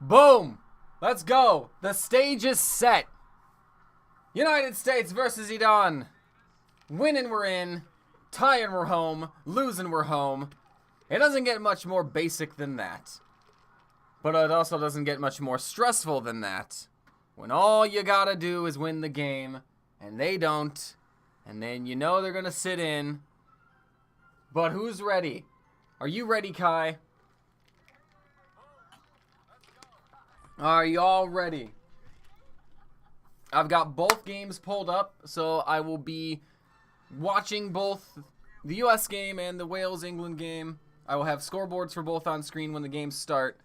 Boom! Let's go. The stage is set. United States versus Iran. Winning we're in. Tying we're home. Losing we're home. It doesn't get much more basic than that. But it also doesn't get much more stressful than that. When all you gotta do is win the game, and they don't, and then you know they're gonna sit in. But who's ready? Are you ready, Kai? Are y'all ready? I've got both games pulled up, so I will be watching both the US game and the Wales-England game. I will have scoreboards for both on screen when the games start.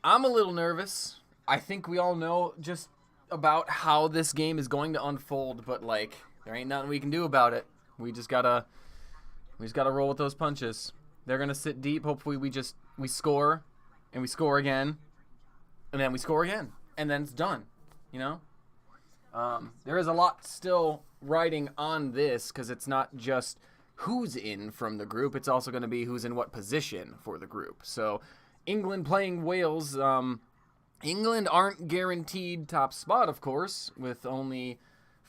I'm a little nervous. I think we all know just about how this game is going to unfold, but like there ain't nothing we can do about it. We just gotta roll with those punches. They're gonna sit deep. Hopefully we score, and we score again, and then we score again, and then it's done. You know, there is a lot still riding on this because it's not just who's in from the group. It's also going to be who's in what position for the group. So England playing Wales. England aren't guaranteed top spot, of course, with only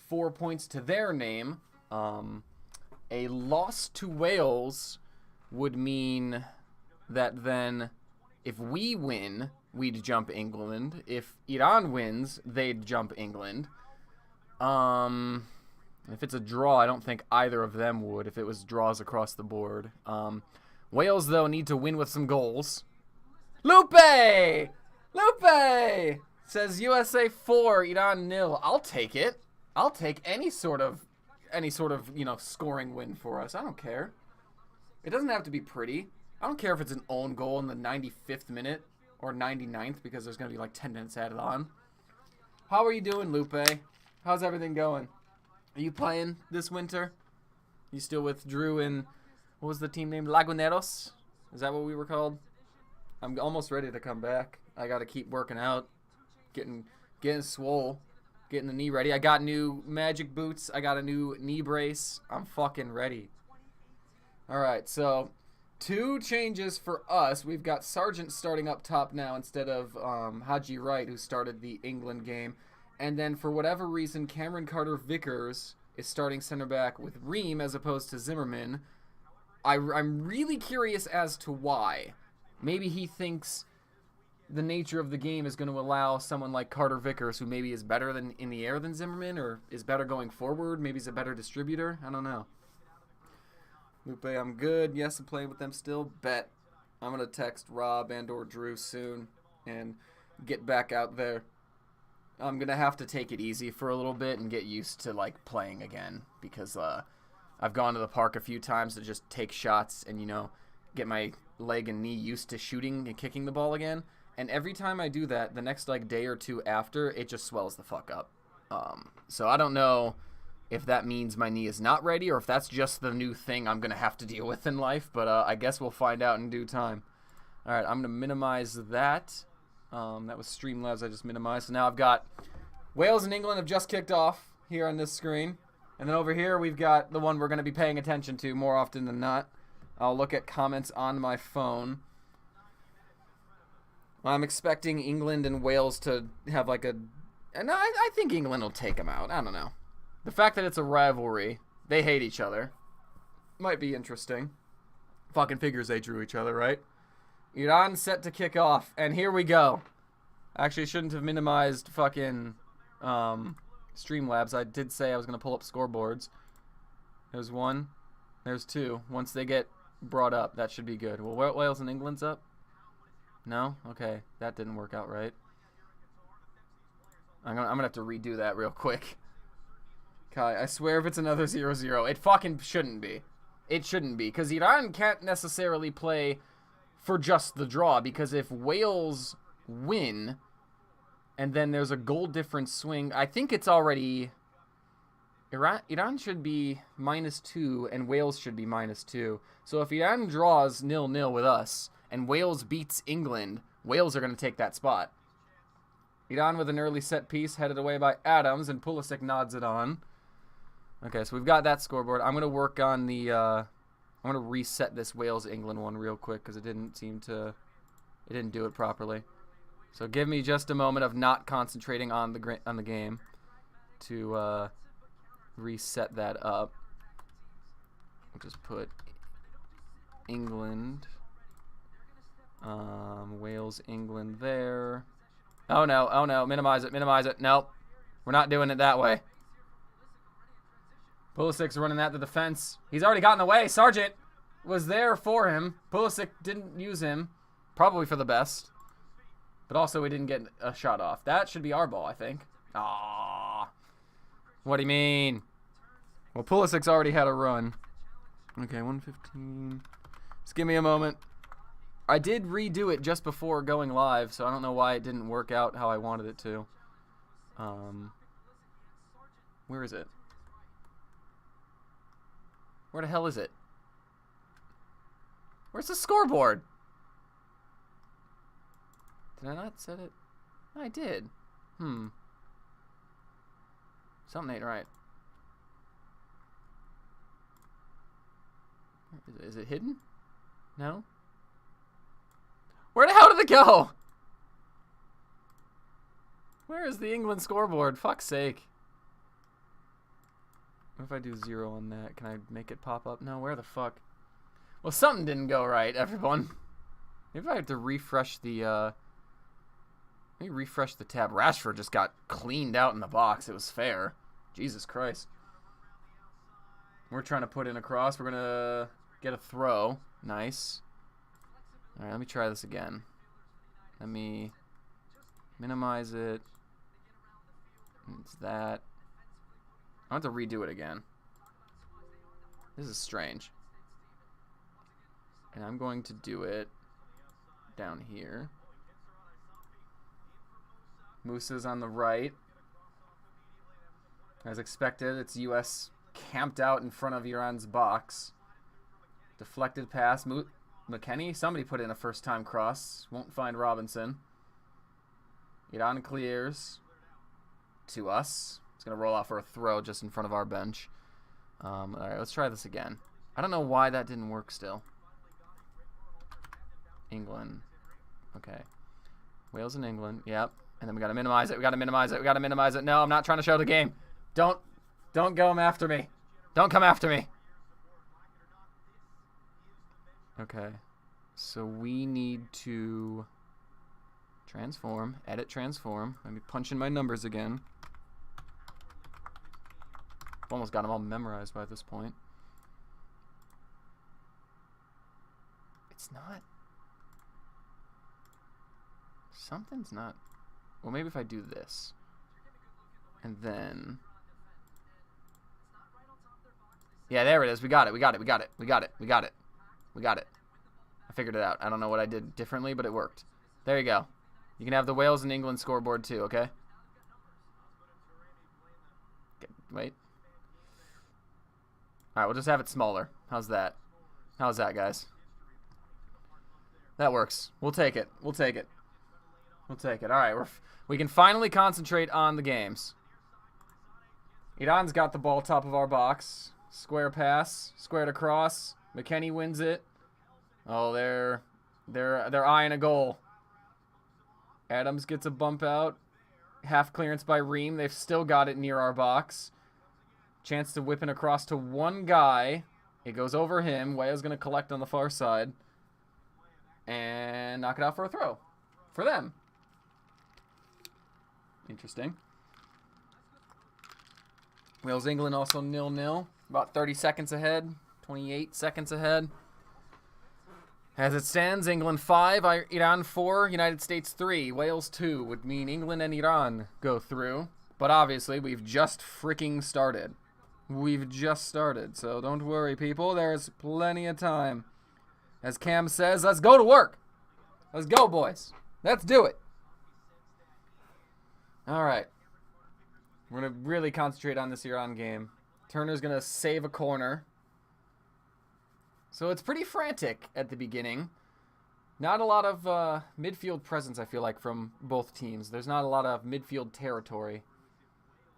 4 points to their name. A loss to Wales would mean that then if we win, we'd jump England. If Iran wins, they'd jump England. If it's a draw, I don't think either of them would if it was draws across the board. Wales, though, need to win with some goals. Lupe! Lupe! Says USA 4, Iran 0. I'll take it. I'll take any sort of, scoring win for us. I don't care. It doesn't have to be pretty. I don't care if it's an own goal in the 95th minute or 99th because there's going to be like 10 minutes added on. How are you doing, Lupe? How's everything going? Are you playing this winter? You still with Drew and, what was the team name? Laguneros? Is that what we were called? I'm almost ready to come back. I got to keep working out, getting swole, getting the knee ready. I got new magic boots. I got a new knee brace. I'm fucking ready. All right, so 2 changes for us. We've got Sargent starting up top now instead of Haji Wright, who started the England game. And then for whatever reason, Cameron Carter-Vickers is starting center back with Ream as opposed to Zimmerman. I'm really curious as to why. Maybe he thinks the nature of the game is going to allow someone like Carter-Vickers, who maybe is better than in the air than Zimmerman, or is better going forward. Maybe he's a better distributor. I don't know. Lupe, I'm good. Yes, I'm playing with them still. Bet. I'm going to text Rob and or Drew soon and get back out there. I'm going to have to take it easy for a little bit and get used to, like, playing again because I've gone to the park a few times to just take shots and, get my leg and knee used to shooting and kicking the ball again. And every time I do that, the next, day or two after, it just swells the fuck up. So I don't know if that means my knee is not ready or if that's just the new thing I'm going to have to deal with in life. But I guess we'll find out in due time. All right, I'm going to minimize that. That was Streamlabs I just minimized. So now I've got Wales and England have just kicked off here on this screen. And then over here we've got the one we're going to be paying attention to more often than not. I'll look at comments on my phone. I'm expecting England and Wales to have and I think England will take them out. I don't know. The fact that it's a rivalry, they hate each other, might be interesting. Fucking figures they drew each other, right? Iran set to kick off, and here we go. Actually, shouldn't have minimized fucking Streamlabs. I did say I was going to pull up scoreboards. There's 1. There's 2. Once they get brought up, that should be good. Well, Wales and England's up? No? Okay, that didn't work out right. I'm gonna have to redo that real quick. Kai, I swear if it's another 0-0, it fucking shouldn't be. It shouldn't be, because Iran can't necessarily play for just the draw, because if Wales win, and then there's a goal difference swing, I think it's already... Iran should be -2, and Wales should be -2. So if Iran draws 0-0 with us, and Wales beats England, Wales are going to take that spot. Iran with an early set piece, headed away by Adams, and Pulisic nods it on. Okay, so we've got that scoreboard. I'm going to work on the... I'm going to reset this Wales-England one real quick, because it didn't seem to It didn't do it properly. So give me just a moment of not concentrating on the game to reset that up. We'll just put England, Wales, England there. Oh no, minimize it. Nope, we're not doing it that way. Pulisic's running at the defense. He's already gotten away. Sargent was there for him. Pulisic didn't use him, probably for the best. But also we didn't get a shot off. That should be our ball, I think. Ah, what do you mean? Well, Pulisic's already had a run. Okay, 115. Just give me a moment. I did redo it just before going live, so I don't know why it didn't work out how I wanted it to. Where is it? Where the hell is it? Where's the scoreboard? Did I not set it? I did. Something ain't right. Is it hidden? No? Where the hell did it go? Where is the England scoreboard? Fuck's sake. What if I do 0 on that? Can I make it pop up? No, where the fuck? Well, something didn't go right, everyone. Maybe I have to refresh the, let me refresh the tab. Rashford just got cleaned out in the box. It was fair. Jesus Christ. We're trying to put in a cross. We're going to get a throw. Nice. All right, let me try this again. Let me minimize it. It's that. I have to redo it again. This is strange. And I'm going to do it down here. Musa's on the right. As expected, it's U.S. camped out in front of Iran's box. Deflected pass. McKennie? Somebody put in a first-time cross. Won't find Robinson. Iran clears to us. It's going to roll off for a throw just in front of our bench. All right, let's try this again. I don't know why that didn't work still. England. Okay. Wales and England. Yep. And then we got to minimize it. We got to minimize it. We got to minimize it. No, I'm not trying to show the game. Don't go after me. Don't come after me. Okay. So we need to transform. Edit transform. Let me punch in my numbers again. Almost got them all memorized by this point. It's not. Something's not. Well, maybe if I do this. And then. Yeah, there it is. We got it. We got it. We got it. We got it. We got it. We got it. I figured it out. I don't know what I did differently, but it worked. There you go. You can have the Wales and England scoreboard too, okay? Wait. Alright, we'll just have it smaller. How's that? How's that, guys? That works. We'll take it. We'll take it. We'll take it. Alright, we can finally concentrate on the games. Iran's got the ball top of our box. Square pass. Squared across. McKennie wins it. Oh, they're eyeing a goal. Adams gets a bump out. Half clearance by Ream. They've still got it near our box. Chance to whip it across to one guy. It goes over him. Weah's going to collect on the far side. And knock it out for a throw. For them. Interesting. Wales, England also 0-0. About 30 seconds ahead. 28 seconds ahead. As it stands, England 5, Iran 4, United States 3, Wales 2 would mean England and Iran go through. But obviously, we've just freaking started. We've just started, so don't worry, people. There's plenty of time. As Cam says, let's go to work. Let's go, boys. Let's do it. All right. We're going to really concentrate on this Iran game. Turner's going to save a corner. So it's pretty frantic at the beginning. Not a lot of midfield presence, I feel like, from both teams. There's not a lot of midfield territory.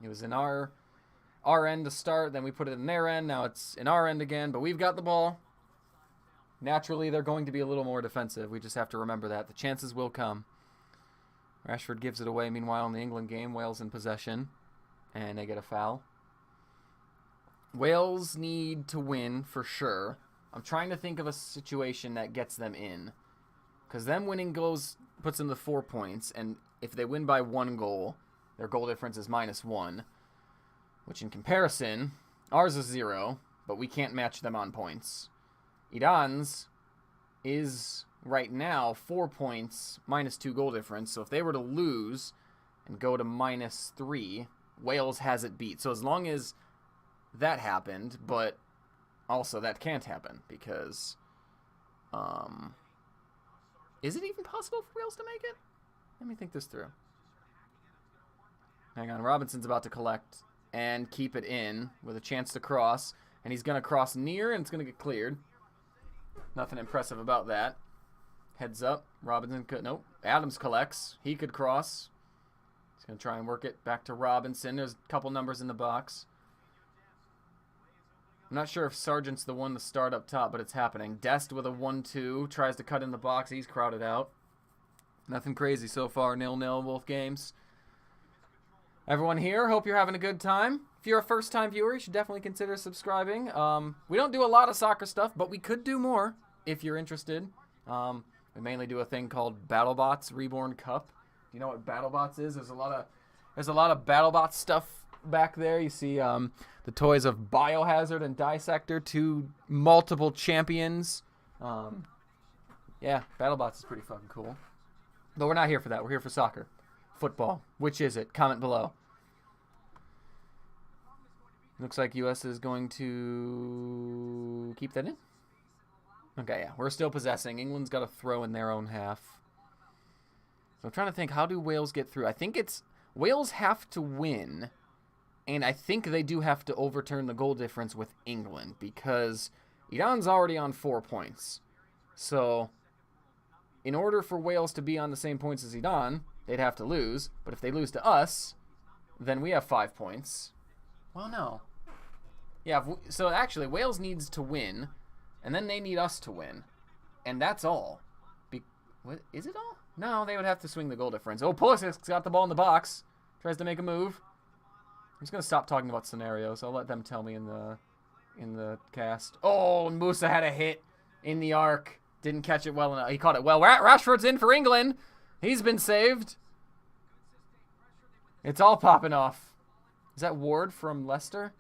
It was in our end to start, then we put it in their end. Now it's in our end again, but we've got the ball. Naturally, they're going to be a little more defensive. We just have to remember that. The chances will come. Rashford gives it away. Meanwhile, in the England game, Wales in possession. And they get a foul. Wales need to win for sure. I'm trying to think of a situation that gets them in. Because them winning puts them to 4 points. And if they win by 1 goal, their goal difference is -1. Which in comparison, ours is 0. But we can't match them on points. Iran's is right now 4 points, -2 goal difference. So if they were to lose and go to -3, Wales has it beat. So as long as that happened, but also that can't happen because is it even possible for Wales to make it? Let me think this through. Hang on, Robinson's about to collect and keep it in with a chance to cross, and he's going to cross near and it's going to get cleared. Nothing impressive about that. Heads up. Robinson could... Nope. Adams collects. He could cross. He's going to try and work it back to Robinson. There's a couple numbers in the box. I'm not sure if Sargent's the one to start up top, but it's happening. Dest with a 1-2. Tries to cut in the box. He's crowded out. Nothing crazy so far. 0-0 both games. Everyone here, hope you're having a good time. If you're a first-time viewer, you should definitely consider subscribing. We don't do a lot of soccer stuff, but we could do more if you're interested. We mainly do a thing called BattleBots Reborn Cup. Do you know what BattleBots is? There's a lot of BattleBots stuff back there. You see the toys of Biohazard and Dissector, 2 multiple champions. Yeah, BattleBots is pretty fucking cool. But we're not here for that. We're here for soccer. Football. Which is it? Comment below. Looks like U.S. is going to keep that in. Okay, yeah. We're still possessing. England's got to throw in their own half. So I'm trying to think, how do Wales get through? I think it's... Wales have to win. And I think they do have to overturn the goal difference with England. Because Iran's already on 4 points. So, in order for Wales to be on the same points as Iran, they'd have to lose. But if they lose to us, then we have 5 points. Well, no. Yeah, so actually, Wales needs to win, and then they need us to win. And that's all. What, is it all? No, they would have to swing the goal difference. Oh, Pulisic's got the ball in the box. Tries to make a move. I'm just going to stop talking about scenarios. I'll let them tell me in the cast. Oh, and Musa had a hit in the arc. Didn't catch it well enough. He caught it well. Rashford's in for England. He's been saved. It's all popping off. Is that Ward from Leicester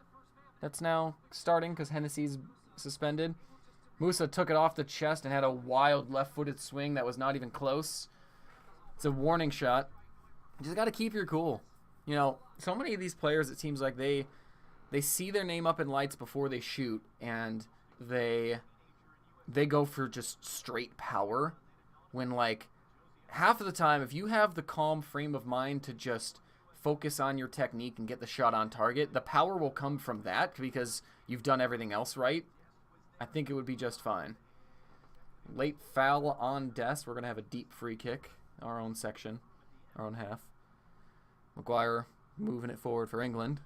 that's now starting because Hennessy's suspended? Musa took it off the chest and had a wild left-footed swing that was not even close. It's a warning shot. You just got to keep your cool. You know, so many of these players, it seems like they see their name up in lights before they shoot, and they go for just straight power when, like, half of the time, if you have the calm frame of mind to just focus on your technique and get the shot on target, the power will come from that because you've done everything else right. I think it would be just fine. Late foul on Dest. We're going to have a deep free kick. Our own section. Our own half. Maguire moving it forward for England.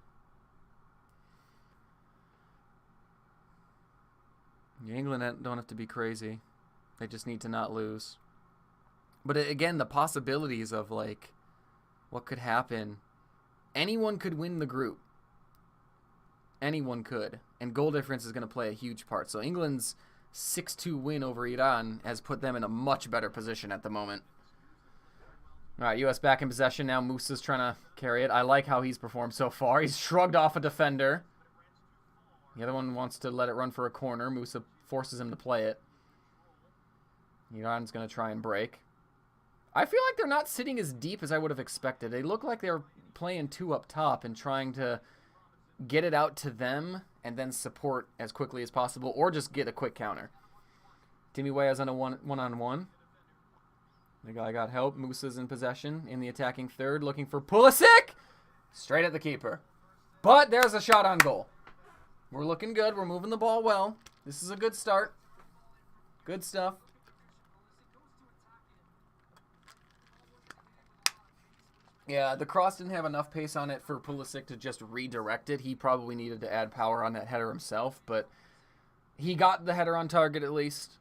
England don't have to be crazy. They just need to not lose. But again, the possibilities of, like, what could happen. Anyone could win the group. Anyone could. And goal difference is going to play a huge part. So England's 6-2 win over Iran has put them in a much better position at the moment. All right, U.S. back in possession now. Musa's trying to carry it. I like how he's performed so far. He's shrugged off a defender. The other one wants to let it run for a corner. Musa forces him to play it. Iran's going to try and break. I feel like they're not sitting as deep as I would have expected. They look like they're playing 2 up top and trying to get it out to them and then support as quickly as possible or just get a quick counter. Timmy Weah's on a one-on-one. The guy got help. Musa's in possession in the attacking third, looking for Pulisic. Straight at the keeper. But there's a shot on goal. We're looking good. We're moving the ball well. This is a good start. Good stuff. Yeah, the cross didn't have enough pace on it for Pulisic to just redirect it. He probably needed to add power on that header himself, but he got the header on target at least.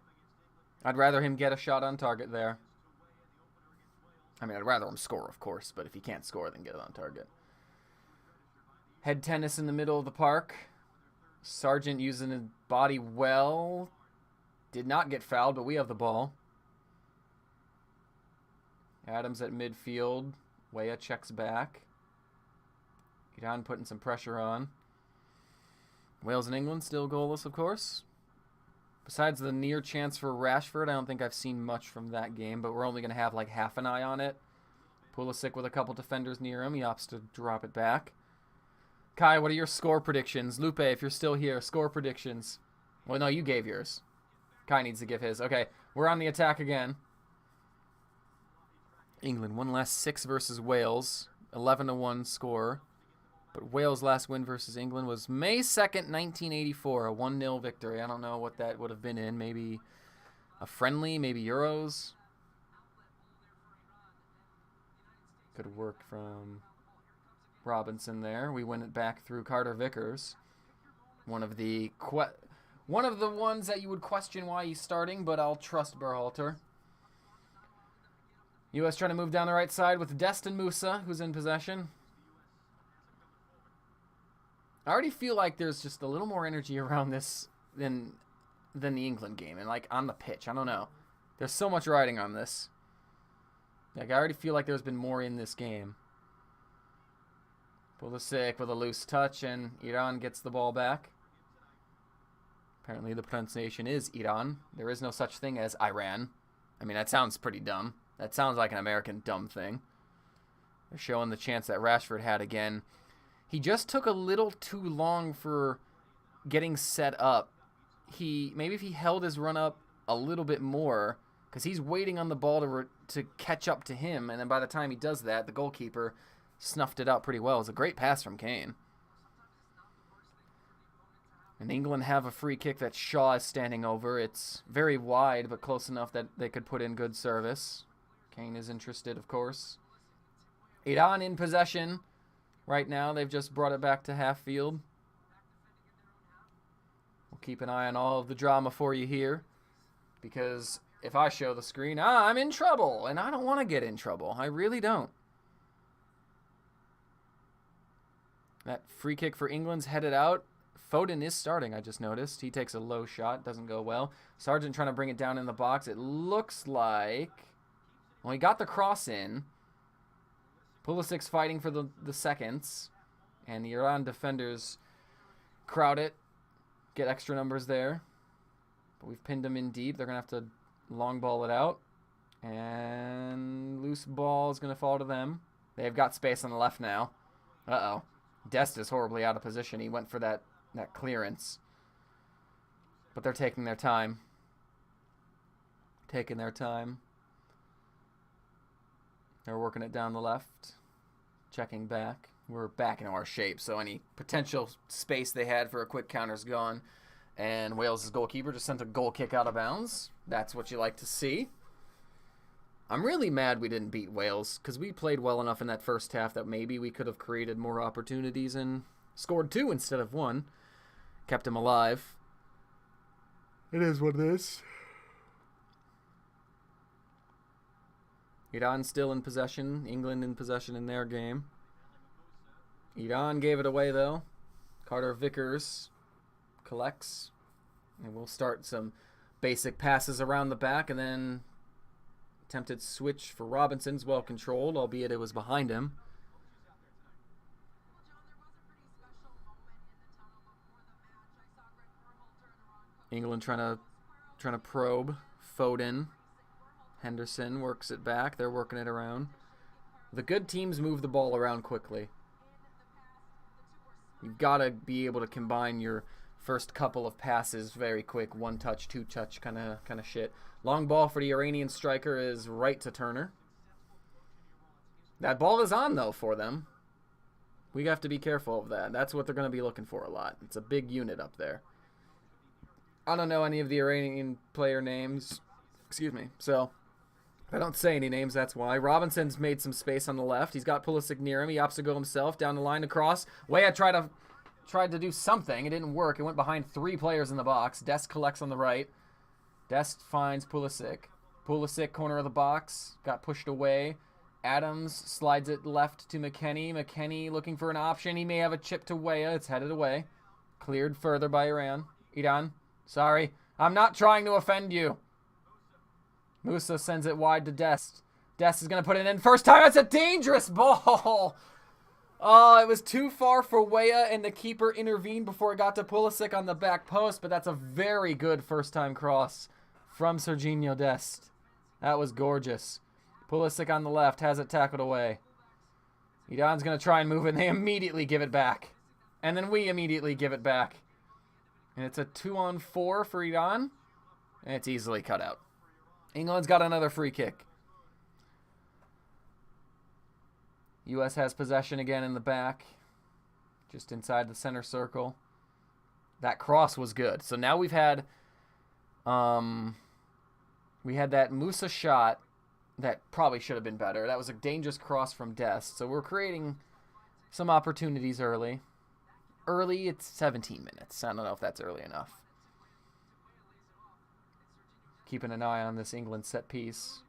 I'd rather him get a shot on target there. I mean, I'd rather him score, of course, but if he can't score, then get it on target. Head tennis in the middle of the park. Sargent using his body well. Did not get fouled, but we have the ball. Adams at midfield. Weah checks back. Iran putting some pressure on. Wales and England still goalless, of course. Besides the near chance for Rashford, I don't think I've seen much from that game, but we're only going to have like half an eye on it. Pulisic with a couple defenders near him. He opts to drop it back. Kai, what are your score predictions? Lupe, if you're still here, score predictions. Well, no, you gave yours. Kai needs to give his. Okay, we're on the attack again. England won last 6 versus Wales. 11-1 score. But Wales' last win versus England was May 2nd, 1984. A 1-0 victory. I don't know what that would have been in. Maybe a friendly, maybe Euros. Good work from Robinson there. We win it back through Carter Vickers. One of the ones that you would question why he's starting, but I'll trust Berhalter. U.S. trying to move down the right side with Destin Musa, who's in possession. I already feel like there's just a little more energy around this than the England game, and like on the pitch. I don't know. There's so much riding on this. Like I already feel like there's been more in this game. Pulisic with a loose touch, and Iran gets the ball back. Apparently the pronunciation is Iran. There is no such thing as Iran. I mean, that sounds pretty dumb. That sounds like an American dumb thing. They're showing the chance that Rashford had again. He just took a little too long for getting set up. Maybe if he held his run up a little bit more, because he's waiting on the ball to catch up to him, and then by the time he does that, the goalkeeper snuffed it out pretty well. It was a great pass from Kane. And England have a free kick that Shaw is standing over. It's very wide, but close enough that they could put in good service. Kane is interested, of course. Iran in possession. Right now, they've just brought it back to half field. We'll keep an eye on all of the drama for you here. Because if I show the screen, I'm in trouble. And I don't want to get in trouble. I really don't. That free kick for England's headed out. Foden is starting, I just noticed. He takes a low shot. Doesn't go well. Sargent trying to bring it down in the box. It looks like... Well, he got the cross in. Pulisic's fighting for the seconds. And the Iran defenders crowd it. Get extra numbers there. But we've pinned them in deep. They're going to have to long ball it out. And loose ball is going to fall to them. They've got space on the left now. Uh-oh. Dest is horribly out of position. He went for that clearance. But they're taking their time. Taking their time. They're working it down the left. Checking back. We're back in our shape, so any potential space they had for a quick counter's gone. And Wales' goalkeeper just sent a goal kick out of bounds. That's what you like to see. I'm really mad we didn't beat Wales, because we played well enough in that first half that maybe we could have created more opportunities and scored 2 instead of 1. Kept him alive. It is what it is. Iran still in possession. England in possession in their game. Iran gave it away, though. Carter Vickers collects. And we'll start some basic passes around the back, and then attempted switch for Robinson's well controlled, albeit it was behind him. England trying to probe. Foden. Henderson works it back. They're working it around. The good teams move the ball around quickly. You've got to be able to combine your first couple of passes very quick. 1 touch, 2 touch kind of shit. Long ball for the Iranian striker is right to Turner. That ball is on, though, for them. We have to be careful of that. That's what they're going to be looking for a lot. It's a big unit up there. I don't know any of the Iranian player names. Excuse me. So, if I don't say any names, that's why. Robinson's made some space on the left. He's got Pulisic near him. He opts to go himself. Down the line across. Weah tried to do something. It didn't work. It went behind 3 players in the box. Dest collects on the right. Dest finds Pulisic. Pulisic, corner of the box, got pushed away. Adams slides it left to McKennie. McKennie looking for an option. He may have a chip to Weah. It's headed away. Cleared further by Iran. Sorry. I'm not trying to offend you. Musa sends it wide to Dest. Dest is going to put it in first time. That's a dangerous ball. Oh, it was too far for Weah, and the keeper intervened before it got to Pulisic on the back post, but that's a very good first-time cross from Sergiño Dest. That was gorgeous. Pulisic on the left has it tackled away. Iran's going to try and move it, and they immediately give it back. And then we immediately give it back. And it's a 2-on-4 for Iran, and it's easily cut out. England's got another free kick. U.S. has possession again in the back, just inside the center circle. That cross was good. So now we had that Musa shot that probably should have been better. That was a dangerous cross from Dest. So we're creating some opportunities early. Early, it's 17 minutes. I don't know if that's early enough. Keeping an eye on this England set piece.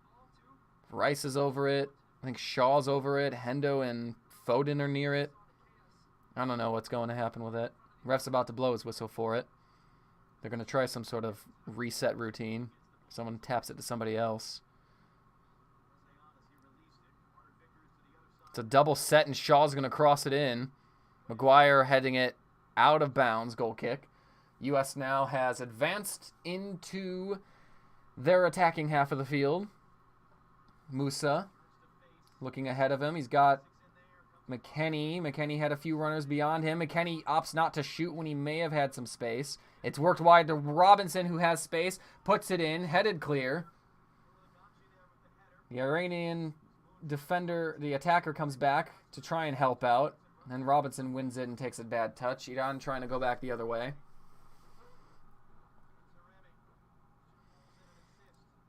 Rice is over it. I think Shaw's over it. Hendo and Foden are near it. I don't know what's going to happen with it. Ref's about to blow his whistle for it. They're going to try some sort of reset routine. Someone taps it to somebody else. It's a double set, and Shaw's going to cross it in. Maguire heading it out of bounds. Goal kick. U.S. now has advanced into their attacking half of the field. Musa looking ahead of him. He's got McKennie. McKennie had a few runners beyond him. McKennie opts not to shoot when he may have had some space. It's worked wide to Robinson, who has space. Puts it in. Headed clear. The Iranian defender, the attacker, comes back to try and help out. And Robinson wins it and takes a bad touch. Iran trying to go back the other way.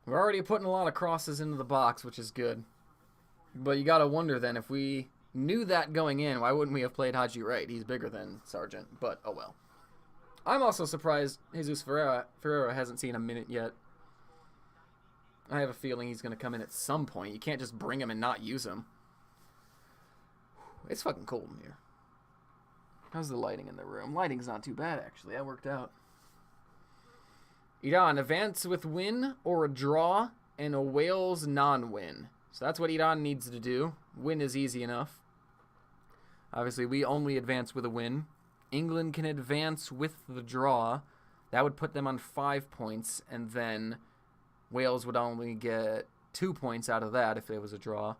We're already putting a lot of crosses into the box, which is good. But you got to wonder then, if we knew that going in, why wouldn't we have played Haji right? He's bigger than Sargent, but oh well. I'm also surprised Jesus Ferreira hasn't seen a minute yet. I have a feeling he's going to come in at some point. You can't just bring him and not use him. It's fucking cold in here. How's the lighting in the room? Lighting's not too bad, actually. That worked out. Iran, advance with win or a draw and a Wales non-win. So that's what Iran needs to do. Win is easy enough. Obviously, we only advance with a win. England can advance with the draw. That would put them on 5 points, and then Wales would only get 2 points out of that if it was a draw.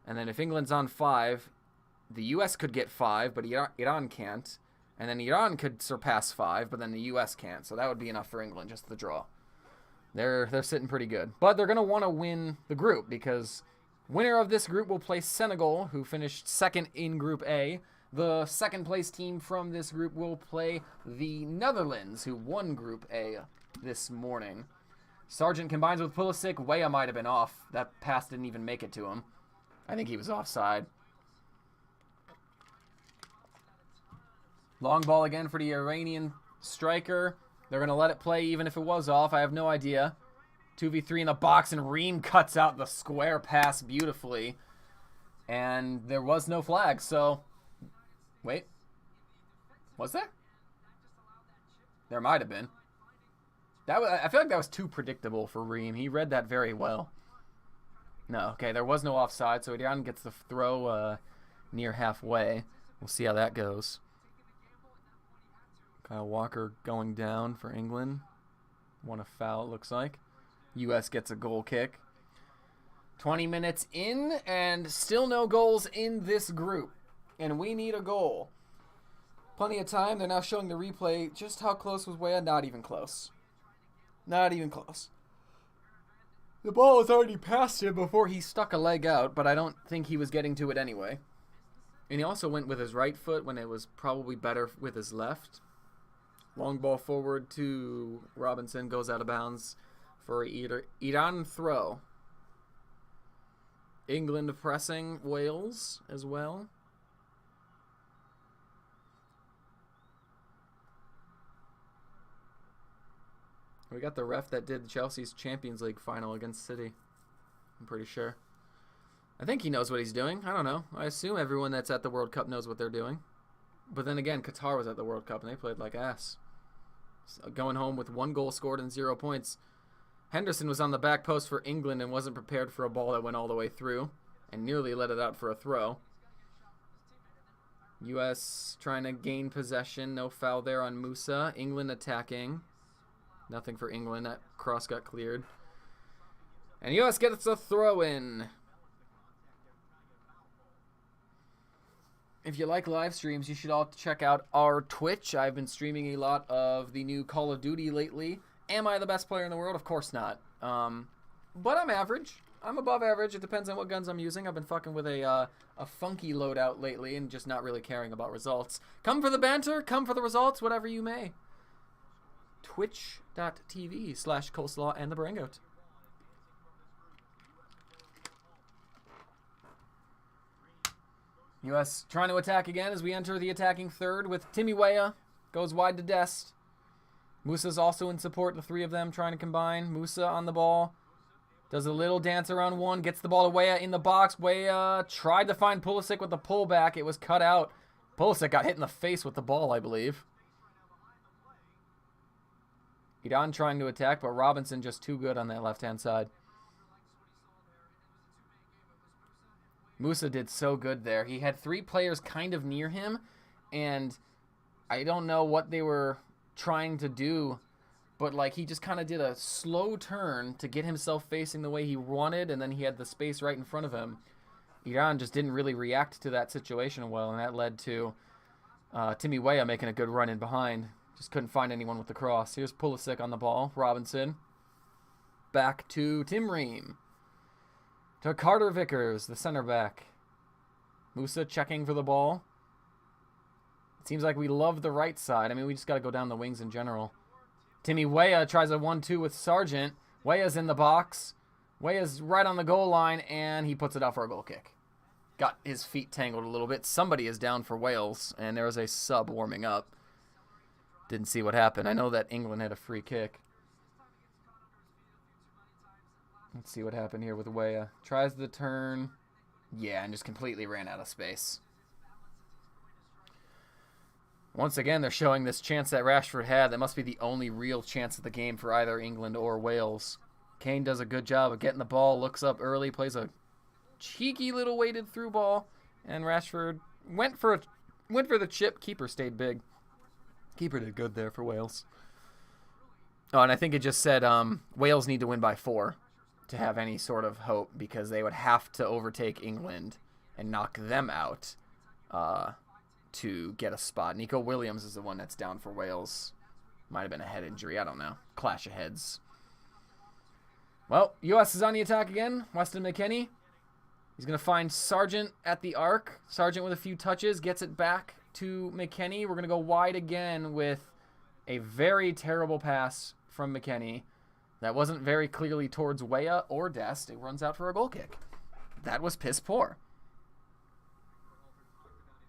And then if England's on 5, the U.S. could get 5, but Iran can't. And then Iran could surpass 5, but then the U.S. can't. So that would be enough for England, just the draw. They're sitting pretty good. But they're going to want to win the group, because winner of this group will play Senegal, who finished second in Group A. The second place team from this group will play the Netherlands, who won Group A this morning. Sargent combines with Pulisic. Weah might have been off. That pass didn't even make it to him. I think he was offside. Long ball again for the Iranian striker. They're going to let it play even if it was off. I have no idea. 2v3 in the box, and Ream cuts out the square pass beautifully. And there was no flag, so... Wait. Was there? There might have been. I feel like that was too predictable for Ream. He read that very well. No, okay, there was no offside, so Iran gets the throw near halfway. We'll see how that goes. Kyle Walker going down for England. Won a foul, it looks like. U.S. gets a goal kick. 20 minutes in, and still no goals in this group. And we need a goal. Plenty of time. They're now showing the replay. Just how close was Weah? Not even close. Not even close. The ball was already past him before he stuck a leg out, but I don't think he was getting to it anyway. And he also went with his right foot when it was probably better with his left. Long ball forward to Robinson, goes out of bounds for Iran throw. England pressing Wales as well. We got the ref that did Chelsea's Champions League final against City. I'm pretty sure. I think he knows what he's doing. I don't know. I assume everyone that's at the World Cup knows what they're doing. But then again, Qatar was at the World Cup and they played like ass. So going home with 1 goal scored and 0 points. Henderson was on the back post for England and wasn't prepared for a ball that went all the way through and nearly let it out for a throw. U.S. trying to gain possession. No foul there on Musa. England attacking. Nothing for England. That cross got cleared. And U.S. gets a throw in. If you like live streams, you should all check out our Twitch. I've been streaming a lot of the new Call of Duty lately. Am I the best player in the world? Of course not. But I'm average. I'm above average. It depends on what guns I'm using. I've been fucking with a funky loadout lately and just not really caring about results. Come for the banter. Come for the results. Whatever you may. Twitch.tv/coleslaw and the Barangoat. U.S. trying to attack again as we enter the attacking third with Timmy Weah. Goes wide to Dest. Musa's also in support. The three of them trying to combine. Musa on the ball. Does a little dance around one. Gets the ball to Weah in the box. Weah tried to find Pulisic with the pullback. It was cut out. Pulisic got hit in the face with the ball, I believe. Iran trying to attack, but Robinson just too good on that left-hand side. Musa did so good there. He had 3 players kind of near him, and I don't know what they were trying to do, but like he just kind of did a slow turn to get himself facing the way he wanted, and then he had the space right in front of him. Iran just didn't really react to that situation well, and that led to Timmy Weah making a good run in behind. Just couldn't find anyone with the cross. Here's Pulisic on the ball. Robinson. Back to Tim Ream. To Carter Vickers, the center back. Musa checking for the ball. It seems like we love the right side. I mean, we just got to go down the wings in general. Timmy Weah tries a 1-2 with Sargent. Weah's in the box. Weah's right on the goal line, and he puts it out for a goal kick. Got his feet tangled a little bit. Somebody is down for Wales, and there was a sub warming up. Didn't see what happened. I know that England had a free kick. Let's see what happened here with Weah. Tries the turn. Yeah, and just completely ran out of space. Once again, they're showing this chance that Rashford had. That must be the only real chance of the game for either England or Wales. Kane does a good job of getting the ball, looks up early, plays a cheeky little weighted through ball, and Rashford went for the chip. Keeper stayed big. Keeper did good there for Wales. Oh, and I think it just said Wales need to win by 4 to have any sort of hope, because they would have to overtake England and knock them out to get a spot. Nico Williams is the one that's down for Wales. Might have been a head injury. I don't know. Clash of heads. Well, U.S. is on the attack again. Weston McKennie. He's going to find Sargent at the arc. Sargent with a few touches. Gets it back to McKennie. We're going to go wide again with a very terrible pass from McKennie. That wasn't very clearly towards Weah or Dest. It runs out for a goal kick. That was piss poor.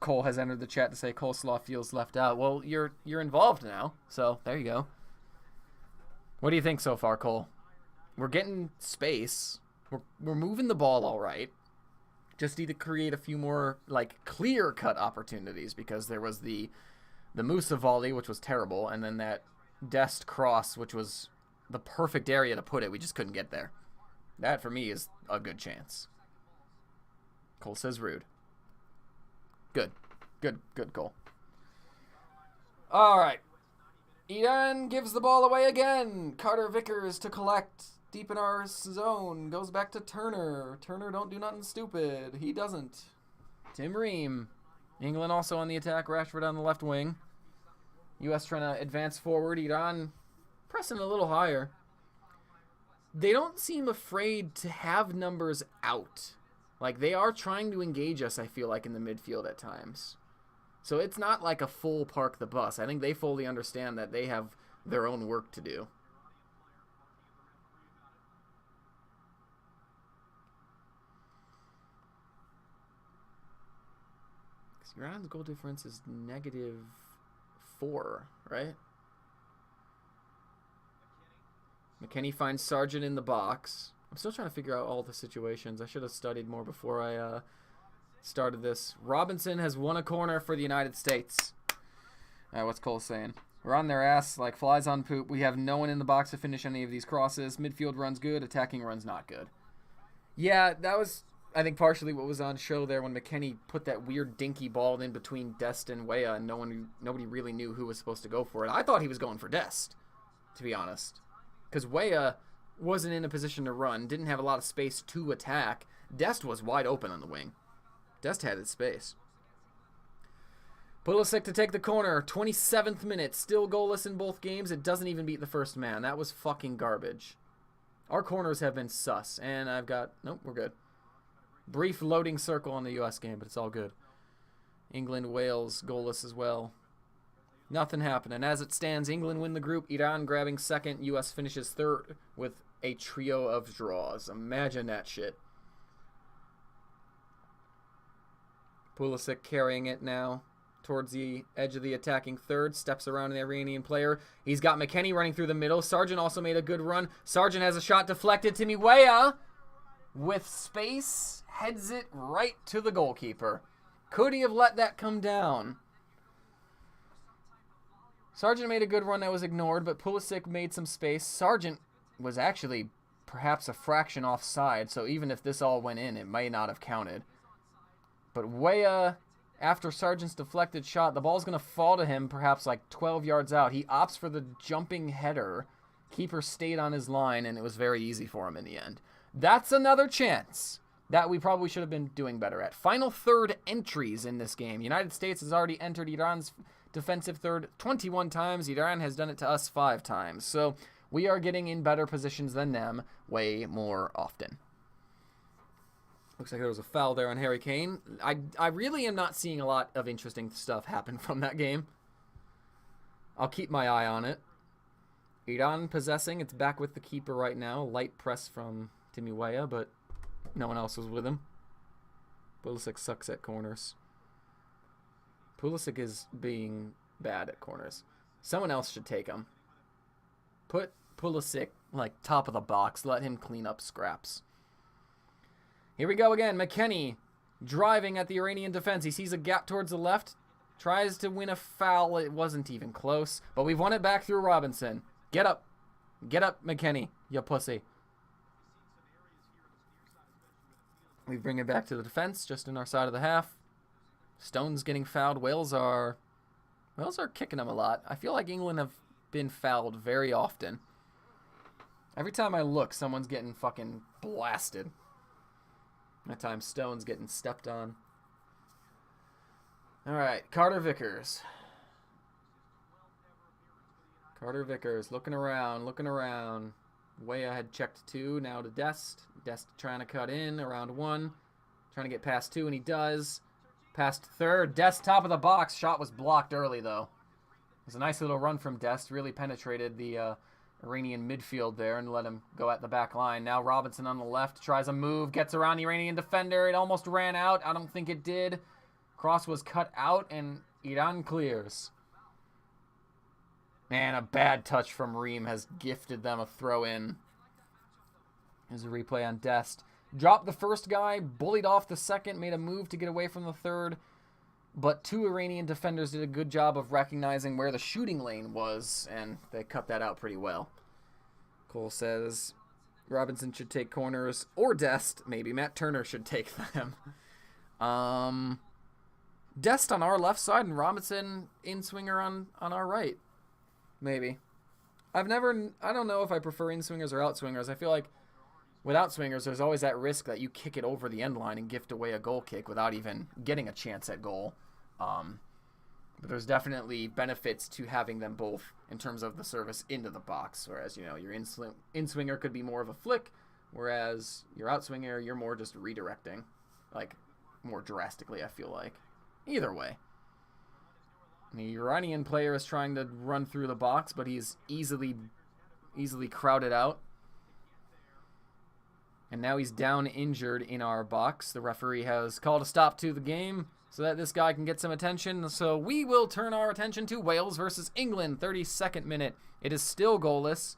Cole has entered the chat to say Coleslaw feels left out. Well, you're involved now, so there you go. What do you think so far, Cole? We're getting space. We're moving the ball all right. Just need to create a few more like clear-cut opportunities, because there was the Musa volley, which was terrible, and then that Dest cross, which was the perfect area to put it. We just couldn't get there. That, for me, is a good chance. Cole says rude. Good, Cole. All right. Iran gives the ball away again. Carter Vickers to collect deep in our zone. Goes back to Turner. Turner don't do nothing stupid. He doesn't. Tim Ream. England also on the attack. Rashford on the left wing. U.S. trying to advance forward. Iran pressing a little higher. They don't seem afraid to have numbers out. Like, they are trying to engage us, I feel like, in the midfield at times. So it's not like a full park the bus. I think they fully understand that they have their own work to do. Iran's goal difference is -4, right? McKennie finds Sargent in the box. I'm still trying to figure out all the situations. I should have studied more before I started this. Robinson has won a corner for the United States. All right, what's Cole saying? We're on their ass like flies on poop. We have no one in the box to finish any of these crosses. Midfield runs good. Attacking runs not good. Yeah, that was, I think, partially what was on show there when McKennie put that weird dinky ball in between Dest and Weah, and nobody really knew who was supposed to go for it. I thought he was going for Dest, to be honest, because Weah wasn't in a position to run, didn't have a lot of space to attack. Dest was wide open on the wing. Dest had his space. Pulisic to take the corner. 27th minute. Still goalless in both games. It doesn't even beat the first man. That was fucking garbage. Our corners have been sus. And I've got... Nope, we're good. Brief loading circle on the U.S. game, but it's all good. England, Wales, goalless as well. Nothing happening. As it stands, England win the group. Iran grabbing second. U.S. finishes third with a trio of draws. Imagine that shit. Pulisic carrying it now towards the edge of the attacking third. Steps around an Iranian player. He's got McKennie running through the middle. Sargent also made a good run. Sargent has a shot deflected. Timmy Weah with space heads it right to the goalkeeper. Could he have let that come down? Sargent made a good run that was ignored, but Pulisic made some space. Sargent was actually perhaps a fraction offside, so even if this all went in, it may not have counted. But Weah, after Sargent's deflected shot, the ball's going to fall to him perhaps like 12 yards out. He opts for the jumping header. Keeper stayed on his line, and it was very easy for him in the end. That's another chance that we probably should have been doing better at. Final third entries in this game. United States has already entered Iran's defensive third 21 times. Iran has done it to us 5 times. So we are getting in better positions than them way more often. Looks like there was a foul there on Harry Kane. I really am not seeing a lot of interesting stuff happen from that game. I'll keep my eye on it. Iran possessing. It's back with the keeper right now. Light press from Timmy Weah, but no one else was with him. Pulisic sucks at corners. Pulisic is being bad at corners. Someone else should take him. Put Pulisic like top of the box. Let him clean up scraps. Here we go again. McKennie driving at the Iranian defense. He sees a gap towards the left. Tries to win a foul. It wasn't even close. But we've won it back through Robinson. Get up. Get up, McKennie, you pussy. We bring it back to the defense, just in our side of the half. Stone's getting fouled. Wales are kicking them a lot. I feel like England have been fouled very often. Every time I look, someone's getting fucking blasted. That time Stone's getting stepped on. All right, Carter Vickers. Carter Vickers looking around. Weah had checked 2, now to Dest. Dest trying to cut in around 1. Trying to get past 2, and he does. Past third. Dest top of the box. Shot was blocked early, though. It was a nice little run from Dest. Really penetrated the Iranian midfield there and let him go at the back line. Now Robinson on the left tries a move. Gets around the Iranian defender. It almost ran out. I don't think it did. Cross was cut out, and Iran clears. Man, a bad touch from Reem has gifted them a throw-in. Here's a replay on Dest. Dropped the first guy, bullied off the second, made a move to get away from the third. But 2 Iranian defenders did a good job of recognizing where the shooting lane was, and they cut that out pretty well. Cole says Robinson should take corners, or Dest, maybe. Matt Turner should take them. Dest on our left side and Robinson in-swinger on our right. Maybe. I don't know if I prefer in-swingers or out-swingers. I feel like with out-swingers, there's always that risk that you kick it over the end line and gift away a goal kick without even getting a chance at goal. But there's definitely benefits to having them both in terms of the service into the box. Whereas, your in-swinger could be more of a flick, whereas your out-swinger, you're more just redirecting. Like, more drastically, I feel like. Either way. The Iranian player is trying to run through the box, but he's easily crowded out. And now he's down injured in our box. The referee has called a stop to the game so that this guy can get some attention. So we will turn our attention to Wales versus England, 32nd minute. It is still goalless.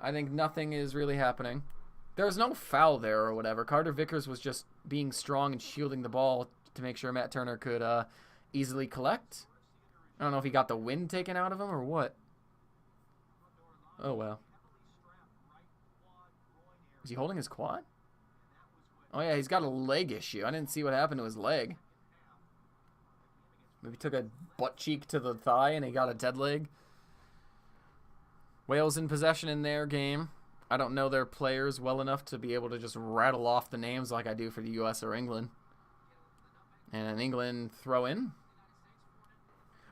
I think nothing is really happening. There was no foul there or whatever. Carter Vickers was just being strong and shielding the ball to make sure Matt Turner could easily collect. I don't know if he got the wind taken out of him or what. Oh, well. Is he holding his quad? Oh, yeah, he's got a leg issue. I didn't see what happened to his leg. Maybe took a butt cheek to the thigh and he got a dead leg. Wales in possession in their game. I don't know their players well enough to be able to just rattle off the names like I do for the U.S. or England. And an England throw in.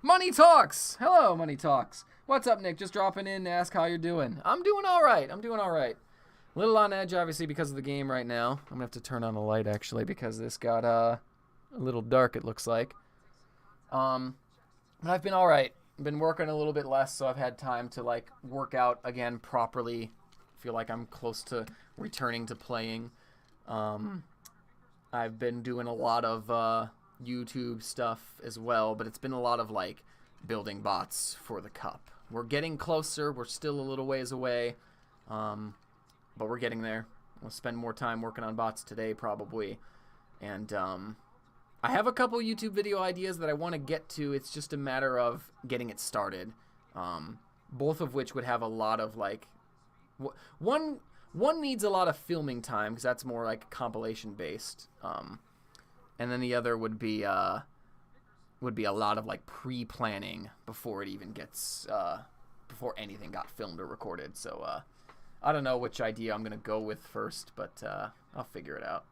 Money Talks! Hello, Money Talks. What's up, Nick? Just dropping in to ask how you're doing. I'm doing all right. I'm doing all right. A little on edge, obviously, because of the game right now. I'm going to have to turn on the light, actually, because this got a little dark, it looks like. But I've been all right. I've been working a little bit less, so I've had time to, like, work out again properly. Feel like I'm close to returning to playing. I've been doing a lot of YouTube stuff as well, but it's been a lot of, like, building bots for the Cup. We're getting closer. We're still a little ways away. But we're getting there. We'll spend more time working on bots today, probably. And I have a couple YouTube video ideas that I want to get to. It's just a matter of getting it started. Both of which would have a lot of, like... One needs a lot of filming time, because that's more, like, compilation-based. And then the other would be a lot of, like, pre-planning before it even gets... before anything got filmed or recorded. So, I don't know which idea I'm going to go with first, but I'll figure it out.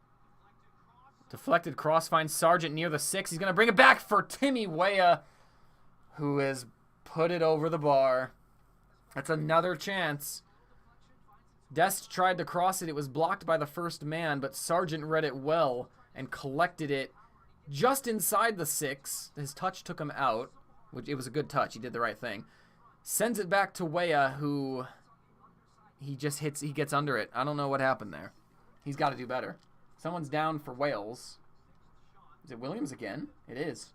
Deflected cross finds Sargent near the 6. He's going to bring it back for Timmy Weah, who has put it over the bar. That's another chance. Dest tried to cross it. It was blocked by the first man, but Sargent read it well and collected it just inside the 6. His touch took him out, which it was a good touch. He did the right thing. Sends it back to Weah, who... He just hits, he gets under it. I don't know what happened there. He's got to do better. Someone's down for Wales. Is it Williams again? It is.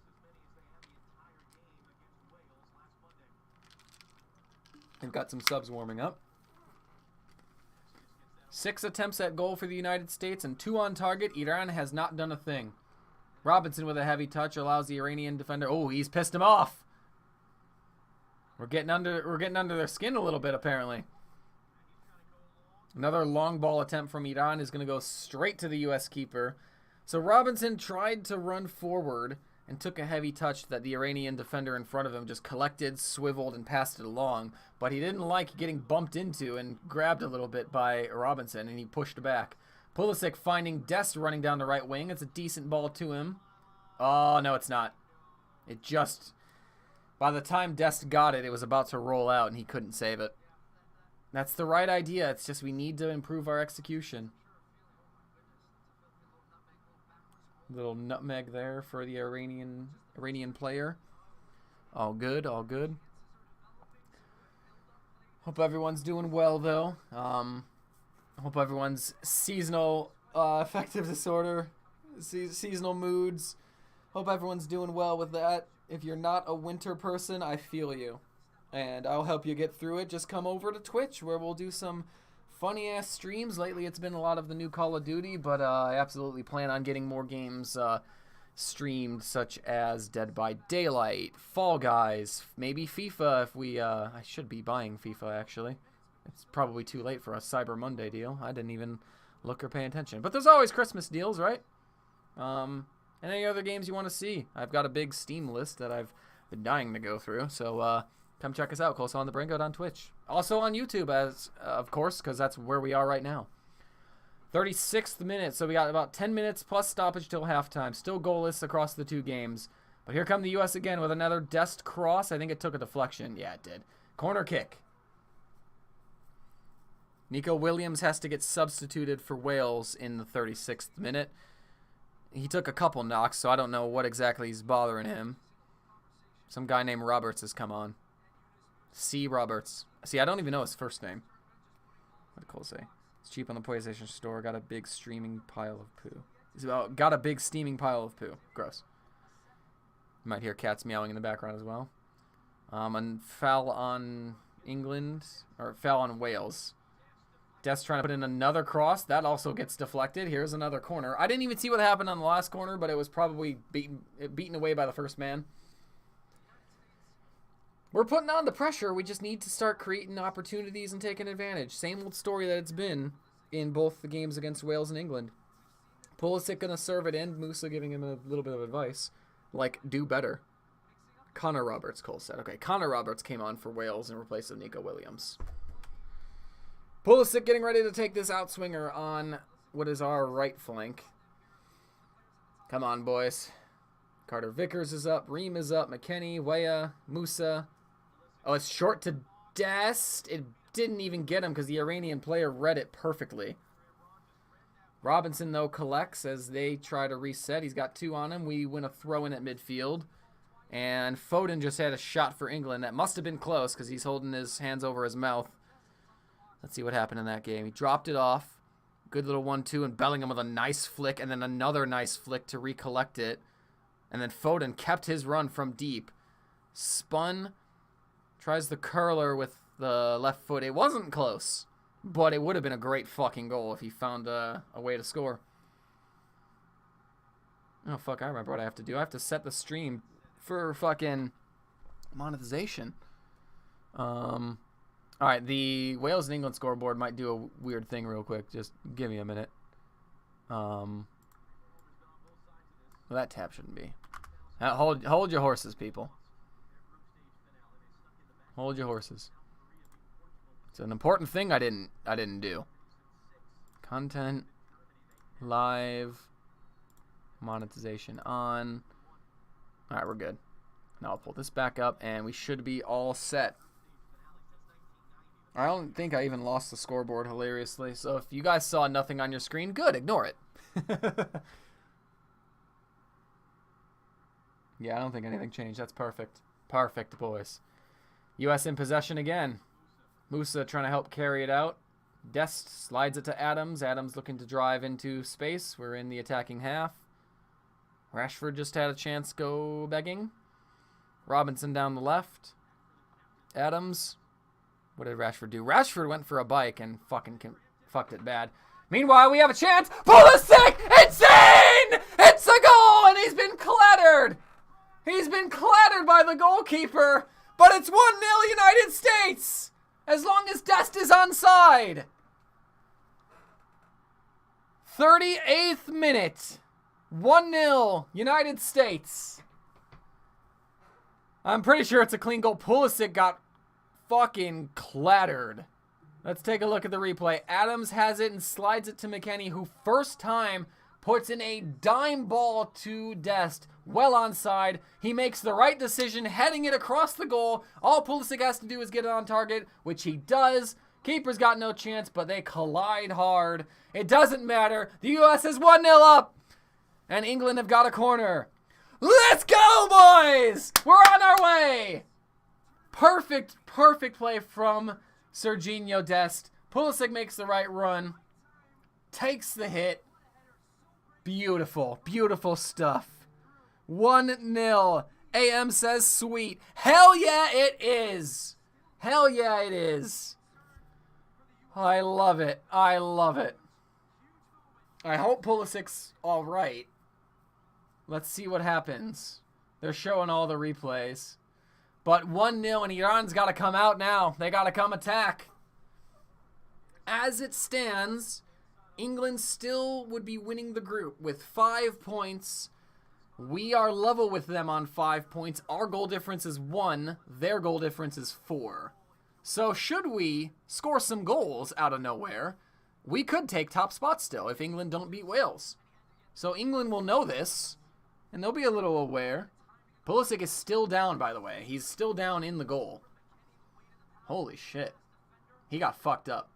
They've got some subs warming up. 6 attempts at goal for the United States and 2 on target. Iran has not done a thing. Robinson with a heavy touch allows the Iranian defender. Oh, he's pissed him off. We're getting under their skin a little bit, apparently. Another long ball attempt from Iran is going to go straight to the U.S. keeper. So Robinson tried to run forward and took a heavy touch that the Iranian defender in front of him just collected, swiveled, and passed it along. But he didn't like getting bumped into and grabbed a little bit by Robinson, and he pushed back. Pulisic finding Dest running down the right wing. It's a decent ball to him. Oh, no, it's not. It just... By the time Dest got it, it was about to roll out, and he couldn't save it. That's the right idea. It's just we need to improve our execution. Little nutmeg there for the Iranian player. All good, all good. Hope everyone's doing well, though. Hope everyone's seasonal affective disorder, seasonal moods. Hope everyone's doing well with that. If you're not a winter person, I feel you. And I'll help you get through it. Just come over to Twitch, where we'll do some funny-ass streams. Lately, it's been a lot of the new Call of Duty, but I absolutely plan on getting more games streamed, such as Dead by Daylight, Fall Guys, maybe FIFA if we... I should be buying FIFA, actually. It's probably too late for a Cyber Monday deal. I didn't even look or pay attention. But there's always Christmas deals, right? And any other games you want to see. I've got a big Steam list that I've been dying to go through, so... come check us out, Close on the Brink Out on Twitch. Also on YouTube, as of course, because that's where we are right now. 36th minute, so we got about 10 minutes plus stoppage till halftime. Still goalless across the 2 games. But here come the U.S. again with another Dest cross. I think it took a deflection. Yeah, it did. Corner kick. Nico Williams has to get substituted for Wales in the 36th minute. He took a couple knocks, so I don't know what exactly is bothering him. Some guy named Roberts has come on. C. Roberts. See, I don't even know his first name. What did Cole say? It's cheap on the PlayStation Store. Got a big streaming pile of poo. Got a big steaming pile of poo. Gross. You might hear cats meowing in the background as well. And foul on England, or foul on Wales. Dest trying to put in another cross. That also gets deflected. Here's another corner. I didn't even see what happened on the last corner, but it was probably beaten away by the first man. We're putting on the pressure. We just need to start creating opportunities and taking advantage. Same old story that it's been in both the games against Wales and England. Pulisic going to serve it in. Musa giving him a little bit of advice. Like, do better. Connor Roberts, Cole said. Okay, Connor Roberts came on for Wales in replace of Nico Williams. Pulisic getting ready to take this outswinger on what is our right flank. Come on, boys. Carter Vickers is up. Ream is up. McKennie, Weah, Musa. Oh, it's short to Dest. It didn't even get him because the Iranian player read it perfectly. Robinson, though, collects as they try to reset. He's got 2 on him. We win a throw-in at midfield. And Foden just had a shot for England. That must have been close because he's holding his hands over his mouth. Let's see what happened in that game. He dropped it off. Good little 1-2, and Bellingham with a nice flick, and then another nice flick to recollect it. And then Foden kept his run from deep. Spun. Tries the curler with the left foot. It wasn't close, but it would have been a great fucking goal if he found a way to score. Oh, fuck, I remember what I have to do. I have to set the stream for fucking monetization. All right, the Wales and England scoreboard might do a weird thing real quick. Just give me a minute. Well, that tab shouldn't be. Hold your horses, people. Hold your horses. It's an important thing I didn't do. Content, live, monetization on. All right, we're good. Now I'll pull this back up, and we should be all set. I don't think I even lost the scoreboard hilariously. So if you guys saw nothing on your screen, good, ignore it. Yeah, I don't think anything changed. That's perfect. Perfect, boys. U.S. in possession again. Musa trying to help carry it out. Dest slides it to Adams. Adams looking to drive into space. We're in the attacking half. Rashford just had a chance go begging. Robinson down the left. Adams. What did Rashford do? Rashford went for a bike and fucking fucked it bad. Meanwhile, we have a chance. Pulisic! Insane! It's a goal, and he's been clattered. He's been clattered by the goalkeeper, but it's 1-0 United States, as long as Dest is onside. 38th minute. 1-0 United States. I'm pretty sure it's a clean goal. Pulisic got fucking clattered. Let's take a look at the replay. Adams has it and slides it to McKennie, who first time puts in a dime ball to Dest. Well onside. He makes the right decision, heading it across the goal. All Pulisic has to do is get it on target, which he does. Keeper's got no chance, but they collide hard. It doesn't matter. The U.S. is 1-0 up, and England have got a corner. Let's go, boys! We're on our way! Perfect play from Serginho Dest. Pulisic makes the right run. Takes the hit. Beautiful, beautiful stuff. 1-0. AM says sweet. Hell yeah, it is. Hell yeah, it is. I love it. I love it. I hope Pulisic's all right. Let's see what happens. They're showing all the replays. But 1-0, and Iran's got to come out now. They got to come attack. As it stands, England still would be winning the group with 5 points. We are level with them on 5 points. Our goal difference is 1. Their goal difference is 4. So should we score some goals out of nowhere, we could take top spot still if England don't beat Wales. So England will know this, and they'll be a little aware. Pulisic is still down, by the way. He's still down in the goal. Holy shit. He got fucked up.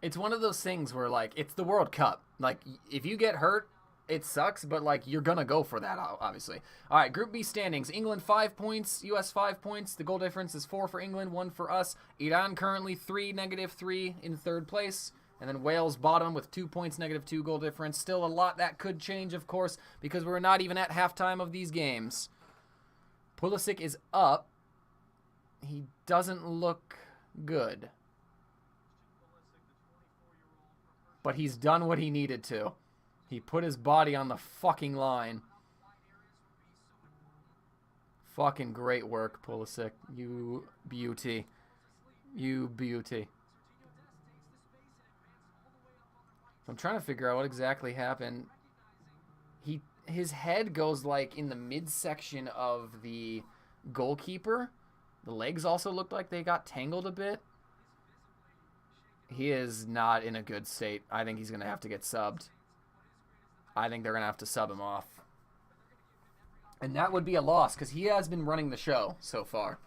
It's one of those things where, like, it's the World Cup. Like, if you get hurt, it sucks, but, like, you're going to go for that, obviously. All right, Group B standings. England 5 points, U.S. 5 points. The goal difference is 4 for England, 1 for us. Iran currently -3 in third place. And then Wales bottom with 2 points, -2 goal difference. Still a lot that could change, of course, because we're not even at halftime of these games. Pulisic is up. He doesn't look good. But he's done what he needed to. He put his body on the fucking line. Fucking great work, Pulisic. You beauty. You beauty. I'm trying to figure out what exactly happened. His head goes like in the midsection of the goalkeeper. The legs also looked like they got tangled a bit. He is not in a good state. I think he's going to have to get subbed. I think they're going to have to sub him off. And that would be a loss because he has been running the show so far.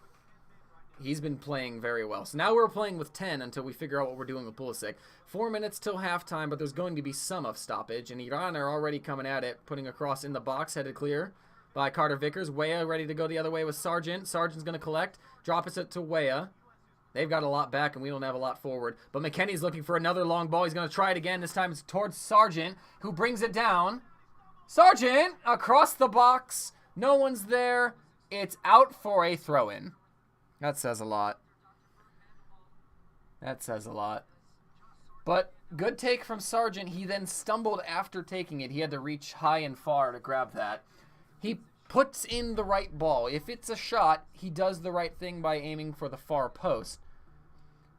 He's been playing very well. So now we're playing with 10 until we figure out what we're doing with Pulisic. 4 minutes till halftime, but there's going to be some of stoppage. And Iran are already coming at it, putting a cross in the box, headed clear by Carter Vickers. Weah ready to go the other way with Sargent. Sargent's going to collect. Drop it to Weah. They've got a lot back, and we don't have a lot forward. But McKennie's looking for another long ball. He's going to try it again. This time it's towards Sargent, who brings it down. Sargent across the box. No one's there. It's out for a throw-in. That says a lot. That says a lot. But good take from Sargent. He then stumbled after taking it. He had to reach high and far to grab that. He puts in the right ball. If it's a shot, he does the right thing by aiming for the far post.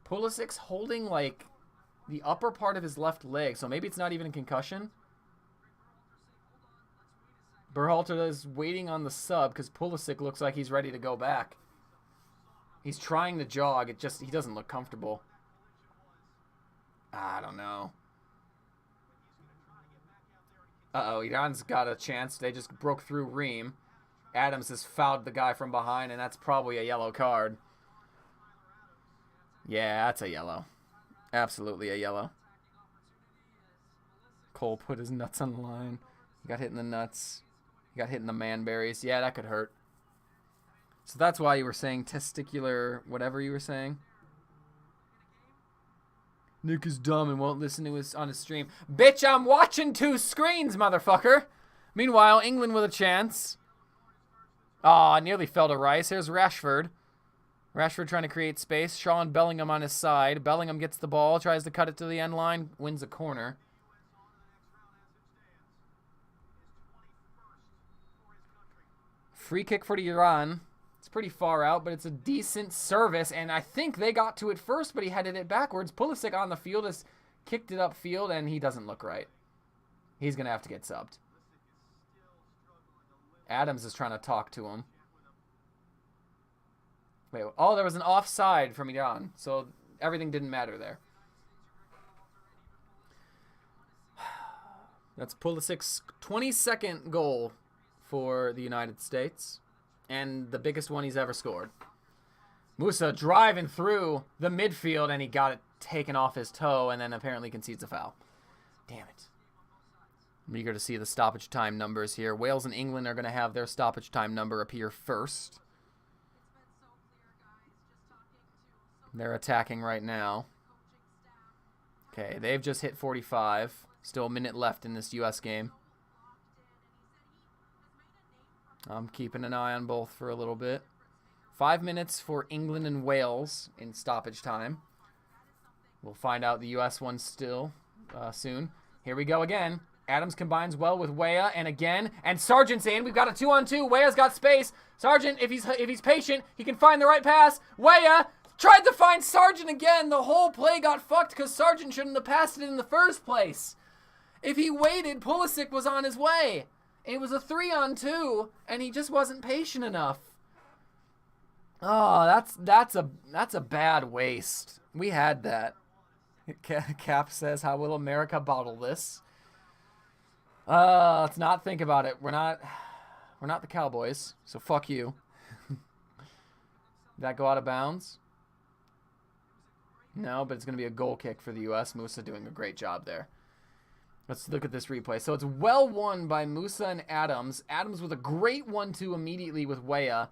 Pulisic's holding like the upper part of his left leg, so maybe it's not even a concussion. Berhalter is waiting on the sub because Pulisic looks like he's ready to go back. He's trying to jog. He doesn't look comfortable. I don't know. Uh-oh, Iran's got a chance. They just broke through Ream. Adams has fouled the guy from behind, and that's probably a yellow card. Yeah, that's a yellow. Absolutely a yellow. Cole put his nuts on the line. He got hit in the nuts. He got hit in the manberries. Yeah, that could hurt. So that's why you were saying testicular whatever you were saying. Nick is dumb and won't listen to us on his stream. Bitch, I'm watching 2 screens, motherfucker. Meanwhile, England with a chance. Aw, nearly fell to Rice. Here's Rashford. Rashford trying to create space. Sean Bellingham on his side. Bellingham gets the ball, tries to cut it to the end line, wins a corner. Free kick for Iran. It's pretty far out, but it's a decent service, and I think they got to it first, but he headed it backwards. Pulisic on the field has kicked it upfield, and he doesn't look right. He's going to have to get subbed. Adams is trying to talk to him. Wait, oh, there was an offside from Iran, so everything didn't matter there. That's Pulisic's 22nd goal for the United States. And the biggest one he's ever scored. Musa driving through the midfield, and he got it taken off his toe, and then apparently concedes a foul. Damn it. I'm eager to see the stoppage time numbers here. Wales and England are going to have their stoppage time number appear first. They're attacking right now. Okay, they've just hit 45. Still a minute left in this U.S. game. I'm keeping an eye on both for a little bit. 5 minutes for England and Wales in stoppage time. We'll find out the U.S. one still soon. Here we go again. Adams combines well with Weah, and again, and Sargent's in. We've got a 2-on-2. Weah's got space. Sargent, if he's patient, he can find the right pass. Weah tried to find Sargent again. The whole play got fucked because Sargent shouldn't have passed it in the first place. If he waited, Pulisic was on his way. It was a 3-on-2, and he just wasn't patient enough. Oh, that's a bad waste. We had that. Cap says, "How will America bottle this?" Let's not think about it. We're not the Cowboys, so fuck you. Did that go out of bounds? No, but it's going to be a goal kick for the U.S. Musa doing a great job there. Let's look at this replay. So it's well won by Musa and Adams. Adams with a great 1-2 immediately with Weah.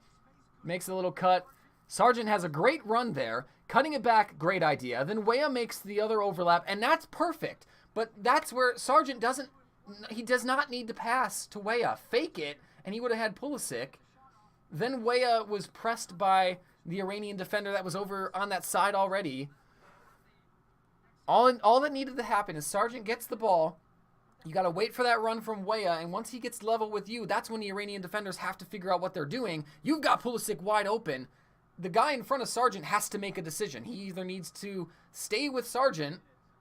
Makes a little cut. Sargent has a great run there. Cutting it back, great idea. Then Weah makes the other overlap, and that's perfect. But that's where Sargent does not need to pass to Weah. Fake it, and he would have had Pulisic. Then Weah was pressed by the Iranian defender that was over on that side already. All that needed to happen is Sargent gets the ball. You got to wait for that run from Weah, and once he gets level with you, that's when the Iranian defenders have to figure out what they're doing. You've got Pulisic wide open. The guy in front of Sargent has to make a decision. He either needs to stay with Sargent,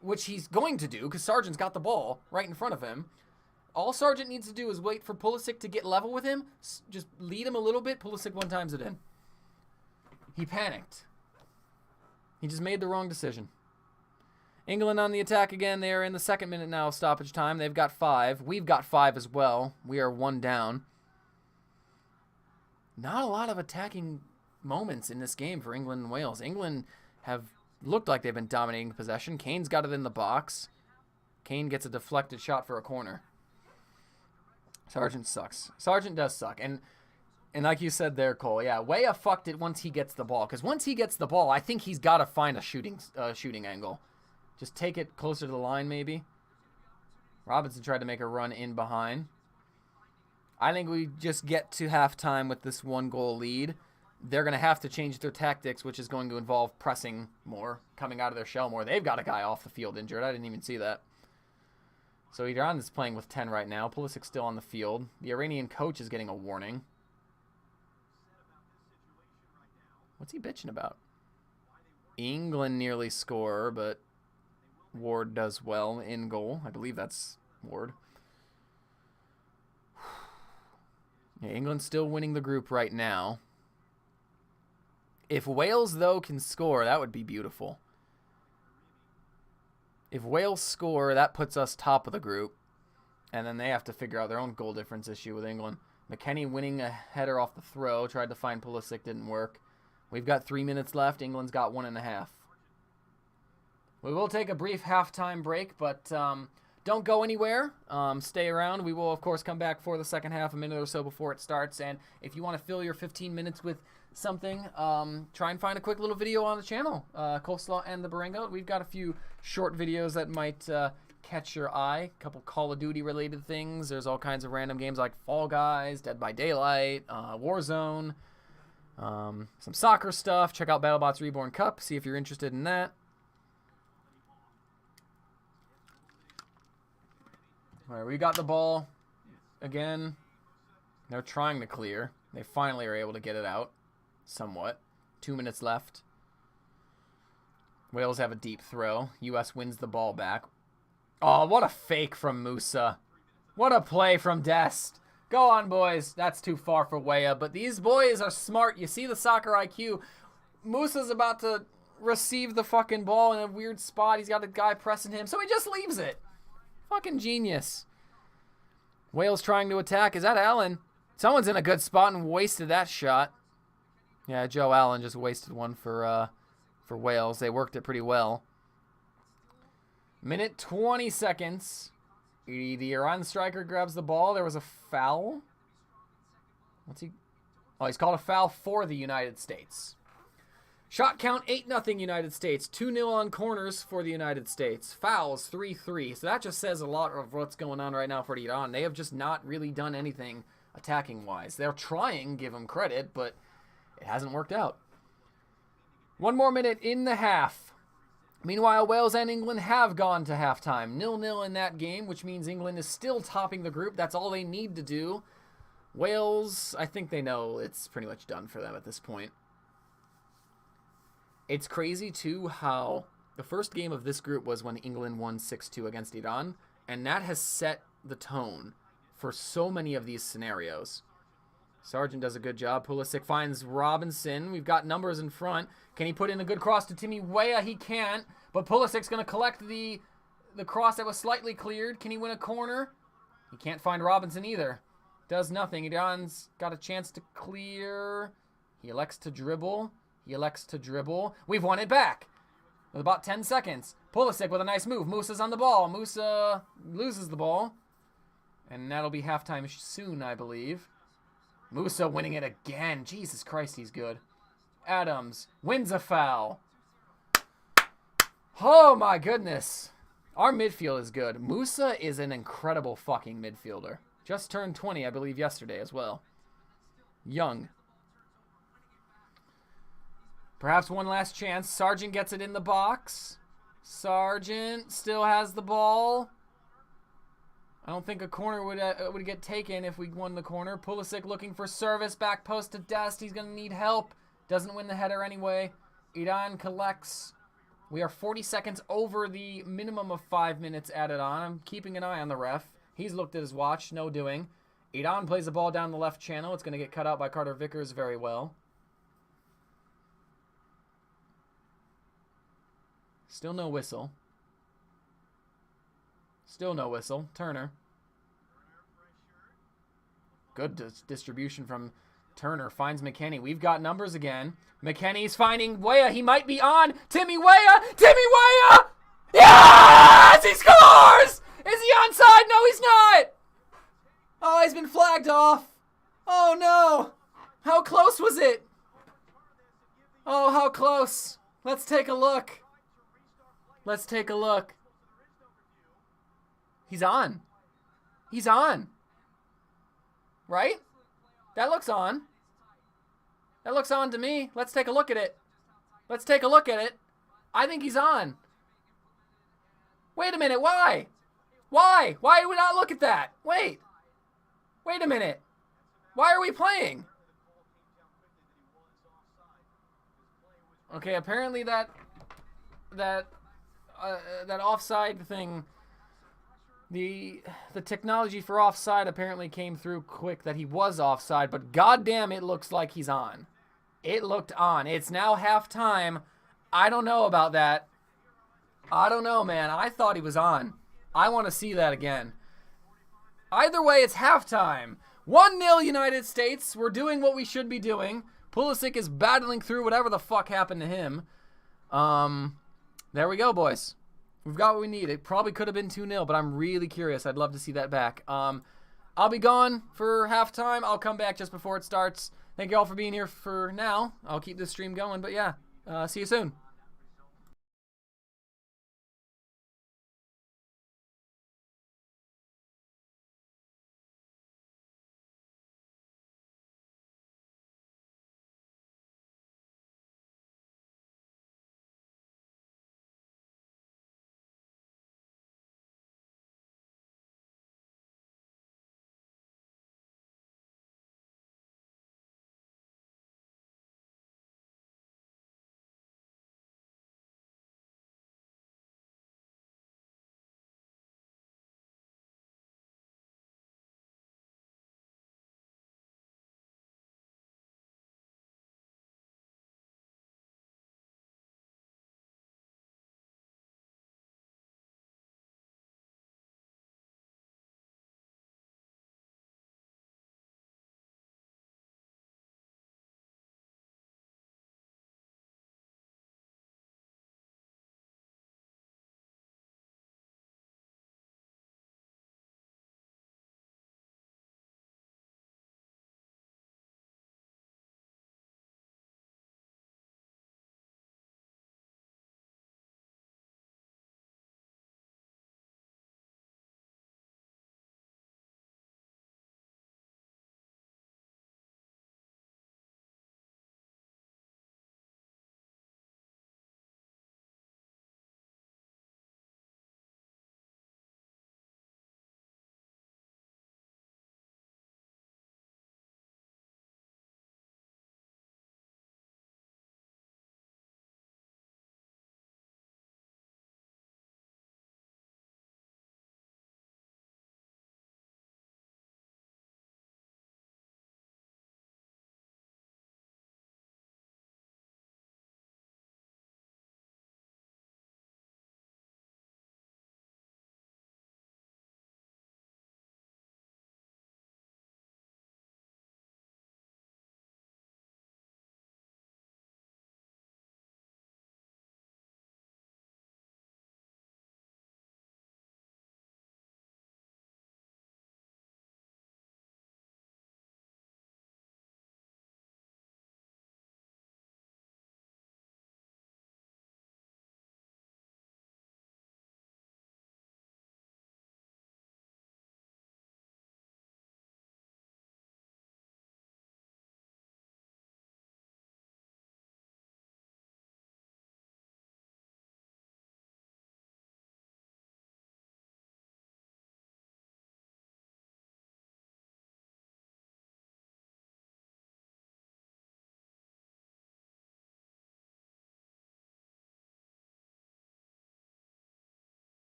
which he's going to do because Sargent's got the ball right in front of him. All Sargent needs to do is wait for Pulisic to get level with him. Just lead him a little bit. Pulisic one times it in. He panicked. He just made the wrong decision. England on the attack again. They are in the second minute now of stoppage time. They've got 5. We've got 5 as well. We are 1 down. Not a lot of attacking moments in this game for England and Wales. England have looked like they've been dominating possession. Kane's got it in the box. Kane gets a deflected shot for a corner. Sargent sucks. Sargent does suck. And like you said there, Cole, yeah, Weah fucked it once he gets the ball. Because once he gets the ball, I think he's got to find a shooting angle. Just take it closer to the line, maybe. Robinson tried to make a run in behind. I think we just get to halftime with this 1-goal lead. They're going to have to change their tactics, which is going to involve pressing more, coming out of their shell more. They've got a guy off the field injured. I didn't even see that. So Iran is playing with 10 right now. Pulisic's still on the field. The Iranian coach is getting a warning. What's he bitching about? England nearly score, but Ward does well in goal. I believe that's Ward. Yeah, England's still winning the group right now. If Wales, though, can score, that would be beautiful. If Wales score, that puts us top of the group. And then they have to figure out their own goal difference issue with England. McKennie winning a header off the throw. Tried to find Pulisic, didn't work. We've got 3 minutes left. England's got 1.5. We will take a brief halftime break, but don't go anywhere. Stay around. We will, of course, come back for the second half a minute or so before it starts. And if you want to fill your 15 minutes with something, try and find a quick little video on the channel, Coleslaw and the Baringa. We've got a few short videos that might catch your eye. A couple Call of Duty related things. There's all kinds of random games like Fall Guys, Dead by Daylight, Warzone, some soccer stuff. Check out BattleBots Reborn Cup. See if you're interested in that. All right, we got the ball again. They're trying to clear. They finally are able to get it out somewhat. 2 minutes left. Wales have a deep throw. U.S. wins the ball back. Oh, what a fake from Musa. What a play from Dest. Go on, boys. That's too far for Weah, but these boys are smart. You see the soccer IQ. Musa's about to receive the fucking ball in a weird spot. He's got a guy pressing him, so he just leaves it. Fucking genius. Wales trying to attack. Is that Allen? Someone's in a good spot and wasted that shot. Yeah, Joe Allen just wasted one for Wales. They worked it pretty well. Minute 20 seconds. The Iran striker grabs the ball. There was a foul. What's he? Oh, he's called a foul for the United States. Shot count 8-0 United States. 2-0 on corners for the United States. Fouls 3-3. So that just says a lot of what's going on right now for Iran. They have just not really done anything attacking-wise. They're trying, give them credit, but it hasn't worked out. 1 more minute in the half. Meanwhile, Wales and England have gone to halftime. 0-0 in that game, which means England is still topping the group. That's all they need to do. Wales, I think they know it's pretty much done for them at this point. It's crazy, too, how the first game of this group was when England won 6-2 against Iran, and that has set the tone for so many of these scenarios. Sargent does a good job. Pulisic finds Robinson. We've got numbers in front. Can he put in a good cross to Timmy Weah? He can't, but Pulisic's going to collect the cross that was slightly cleared. Can he win a corner? He can't find Robinson either. Does nothing. Iran's got a chance to clear. He elects to dribble. He elects to dribble. We've won it back. With about 10 seconds. Pulisic with a nice move. Musa's on the ball. Musa loses the ball. And that'll be halftime soon, I believe. Musa winning it again. Jesus Christ, he's good. Adams wins a foul. Oh my goodness. Our midfield is good. Musa is an incredible fucking midfielder. Just turned 20, I believe, yesterday as well. Young. Perhaps one last chance. Sargent gets it in the box. Sargent still has the ball. I don't think a corner would get taken if we won the corner. Pulisic looking for service. Back post to Dest. He's going to need help. Doesn't win the header anyway. Iran collects. We are 40 seconds over the minimum of 5 minutes added on. I'm keeping an eye on the ref. He's looked at his watch. No doing. Iran plays the ball down the left channel. It's going to get cut out by Carter Vickers very well. Still no whistle. Still no whistle. Turner. Good distribution from Turner. Finds McKennie. We've got numbers again. McKennie's finding Weah. He might be on. Timmy Weah! Timmy Weah! Yes! He scores! Is he onside? No, he's not! Oh, he's been flagged off. Oh, no. How close was it? Oh, how close. Let's take a look. Let's take a look. He's on. He's on. Right? That looks on. That looks on to me. Let's take a look at it. Let's take a look at it. I think he's on. Wait a minute. Why? Why? Why do we not look at that? Wait. Wait a minute. Why are we playing? Okay, apparently that offside thing, the technology for offside apparently came through quick that he was offside, but goddamn, it looks like he's on. It looked on. It's now halftime. I don't know about that. I don't know, man. I thought he was on. I want to see that again. Either way, it's halftime. 1-0 United States. We're doing what we should be doing. Pulisic is battling through whatever the fuck happened to him. There we go, boys. We've got what we need. It probably could have been 2-0, but I'm really curious. I'd love to see that back. I'll be gone for halftime. I'll come back just before it starts. Thank you all for being here for now. I'll keep this stream going, but yeah, see you soon.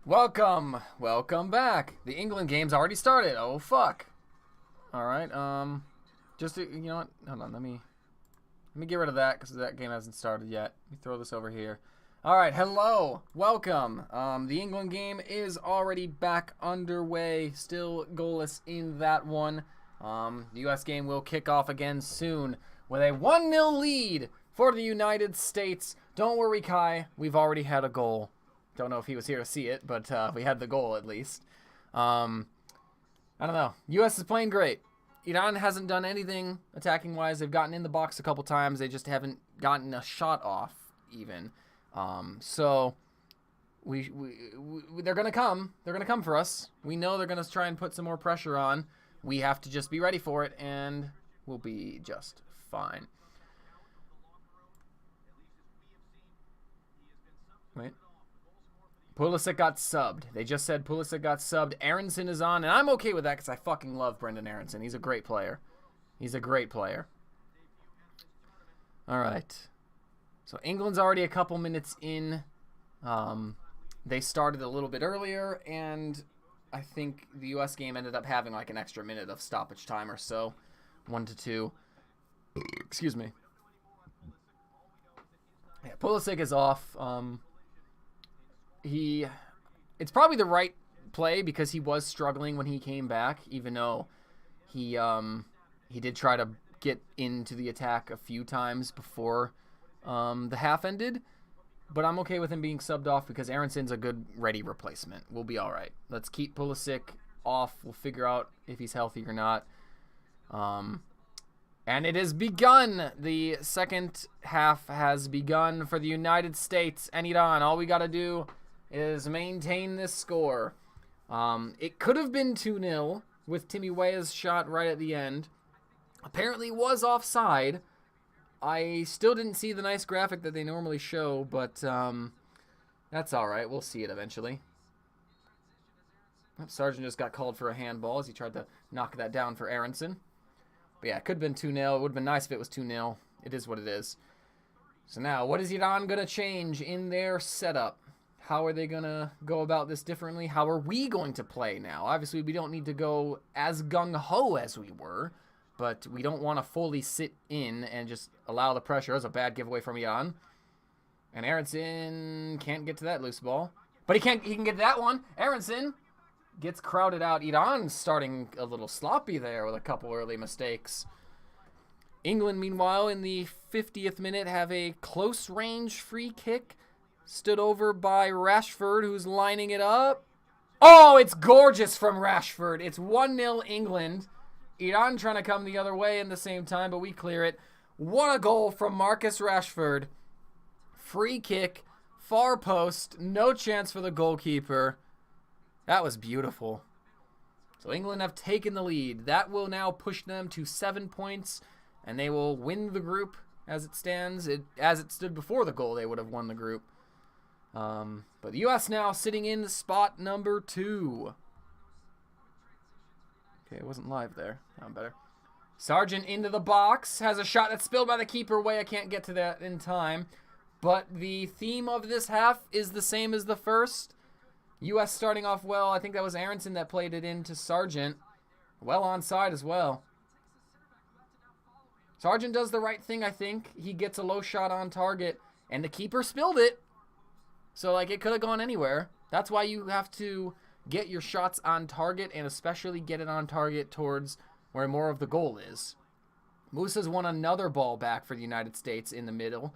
Welcome. Welcome back. The England game's already started. Oh, fuck. All right. Just, you know what? Hold on. Let me get rid of that because that game hasn't started yet. Let me throw this over here. All right. Hello. Welcome. The England game is already back underway. Still goalless in that one. The U.S. game will kick off again soon with a 1-0 lead for the United States. Don't worry, Kai. We've already had a goal. Don't know if he was here to see it, but we had the goal at least. I don't know. U.S. is playing great. Iran hasn't done anything attacking-wise. They've gotten in the box a couple times. They just haven't gotten a shot off even. So they're going to come. They're going to come for us. We know they're going to try and put some more pressure on. We have to just be ready for it, and we'll be just fine. Wait. Pulisic got subbed. They just said Pulisic got subbed. Aronson is on, and I'm okay with that because I fucking love Brendan Aronson. He's a great player. He's a great player. All right. So England's already a couple minutes in. They started a little bit earlier, and I think the U.S. game ended up having like an extra minute of stoppage time or so. 1-2. Excuse me. Yeah, Pulisic is off. It's probably the right play because he was struggling when he came back, even though he did try to get into the attack a few times before the half ended. But I'm okay with him being subbed off because Aronson's a good ready replacement. We'll be all right. Let's keep Pulisic off. We'll figure out if he's healthy or not. And it has begun. The second half has begun for the United States and Iran. All we got to do is maintain this score. It could have been 2-0 with Timmy Weah's shot right at the end. Apparently was offside. I still didn't see the nice graphic that they normally show, but that's all right. We'll see it eventually. Sargent just got called for a handball as he tried to knock that down for Aronson. But yeah, it could have been 2-0. It would have been nice if it was 2-0. It is what it is. So now, what is Iran going to change in their setup? How are they going to go about this differently? How are we going to play now? Obviously, we don't need to go as gung-ho as we were, but we don't want to fully sit in and just allow the pressure. That's a bad giveaway from Iran. And Aronson can't get to that loose ball. But he can get to that one. Aronson gets crowded out. Iran starting a little sloppy there with a couple early mistakes. England, meanwhile, in the 50th minute, have a close-range free kick. Stood over by Rashford, who's lining it up. Oh, it's gorgeous from Rashford. It's 1-0 England. Iran trying to come the other way in the same time, but we clear it. What a goal from Marcus Rashford. Free kick, far post, no chance for the goalkeeper. That was beautiful. So England have taken the lead. That will now push them to 7 points, and they will win the group as it stands. As it stood before the goal, they would have won the group. But the U.S. now sitting in spot number 2. Okay, it wasn't live there. I'm better. Sargent into the box. Has a shot that's spilled by the keeper. Weah can't get to that in time. But the theme of this half is the same as the first. U.S. starting off well. I think that was Aronson that played it into Sargent. Well onside as well. Sargent does the right thing, I think. He gets a low shot on target. And the keeper spilled it. So, like, it could have gone anywhere. That's why you have to get your shots on target and especially get it on target towards where more of the goal is. Musa's won another ball back for the United States in the middle.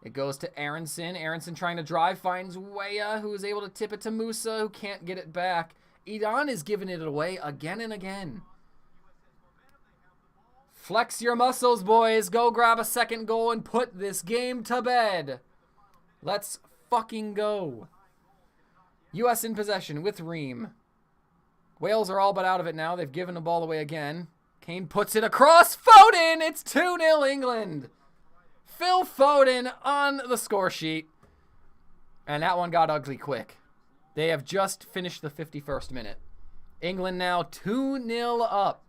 It goes to Aronson. Aronson trying to drive, finds Weah, who is able to tip it to Musa, who can't get it back. Iran is giving it away again and again. Flex your muscles, boys. Go grab a second goal and put this game to bed. Let's fucking go. U.S. in possession with Ream. Wales are all but out of it now. They've given the ball away again. Kane puts it across. Foden! It's 2-0 England. Phil Foden on the score sheet. And that one got ugly quick. They have just finished the 51st minute. England now 2-0 up.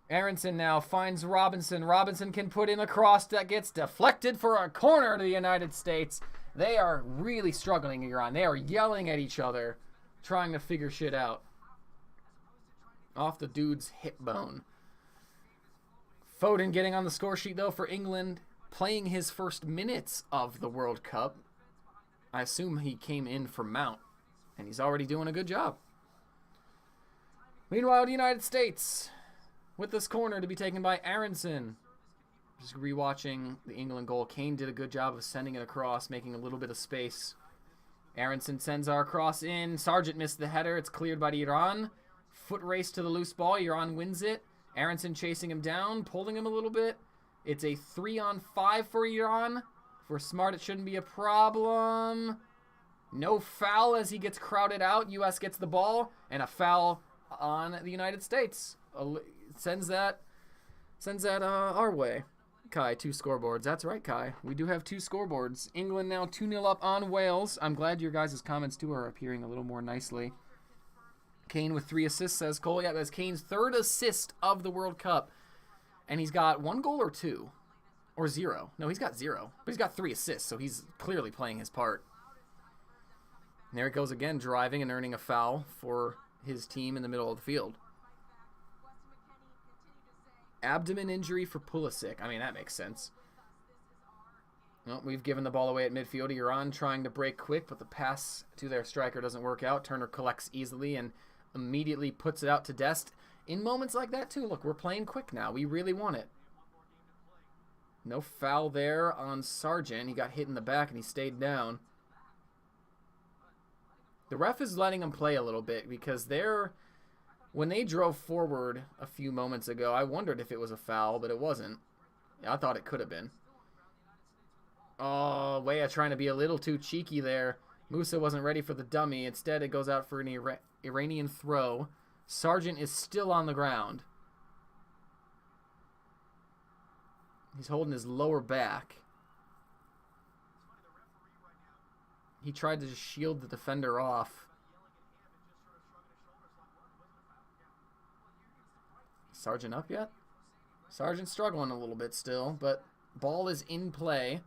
Aronson now finds Robinson. Robinson can put in a cross that gets deflected for a corner to the United States. They are really struggling, Iran. They are yelling at each other, trying to figure shit out. Off the dude's hip bone. Foden getting on the score sheet, though, for England, playing his first minutes of the World Cup. I assume he came in for Mount, and he's already doing a good job. Meanwhile, the United States, with this corner to be taken by Aronson. Just rewatching the England goal. Kane did a good job of sending it across, making a little bit of space. Aronson sends our cross in. Sargent missed the header. It's cleared by Iran. Foot race to the loose ball. Iran wins it. Aronson chasing him down, pulling him a little bit. It's a 3-on-5 for Iran. For Smart, it shouldn't be a problem. No foul as he gets crowded out. U.S. gets the ball, and a foul on the United States. Sends that our way. Kai, 2 scoreboards. That's right, Kai. We do have 2 scoreboards. England now 2-0 up on Wales. I'm glad your guys' comments, too, are appearing a little more nicely. Kane with 3 assists, says Cole. Yeah, that's Kane's 3rd assist of the World Cup. And he's got 1 goal or 2? Or 0. No, he's got 0. But he's got 3 assists, so he's clearly playing his part. And there it goes again, driving and earning a foul for his team in the middle of the field. Abdomen injury for Pulisic. I mean, that makes sense. Well, we've given the ball away at midfield. Iran trying to break quick, but the pass to their striker doesn't work out. Turner collects easily and immediately puts it out to Dest. In moments like that, too, look, we're playing quick now. We really want it. No foul there on Sargent. He got hit in the back and he stayed down. The ref is letting him play a little bit because when they drove forward a few moments ago, I wondered if it was a foul, but it wasn't. Yeah, I thought it could have been. Oh, Weah trying to be a little too cheeky there. Musa wasn't ready for the dummy. Instead, it goes out for an Iranian throw. Sargent is still on the ground. He's holding his lower back. He tried to just shield the defender off. Sargent up yet? Sargent's struggling a little bit still, but ball is in play.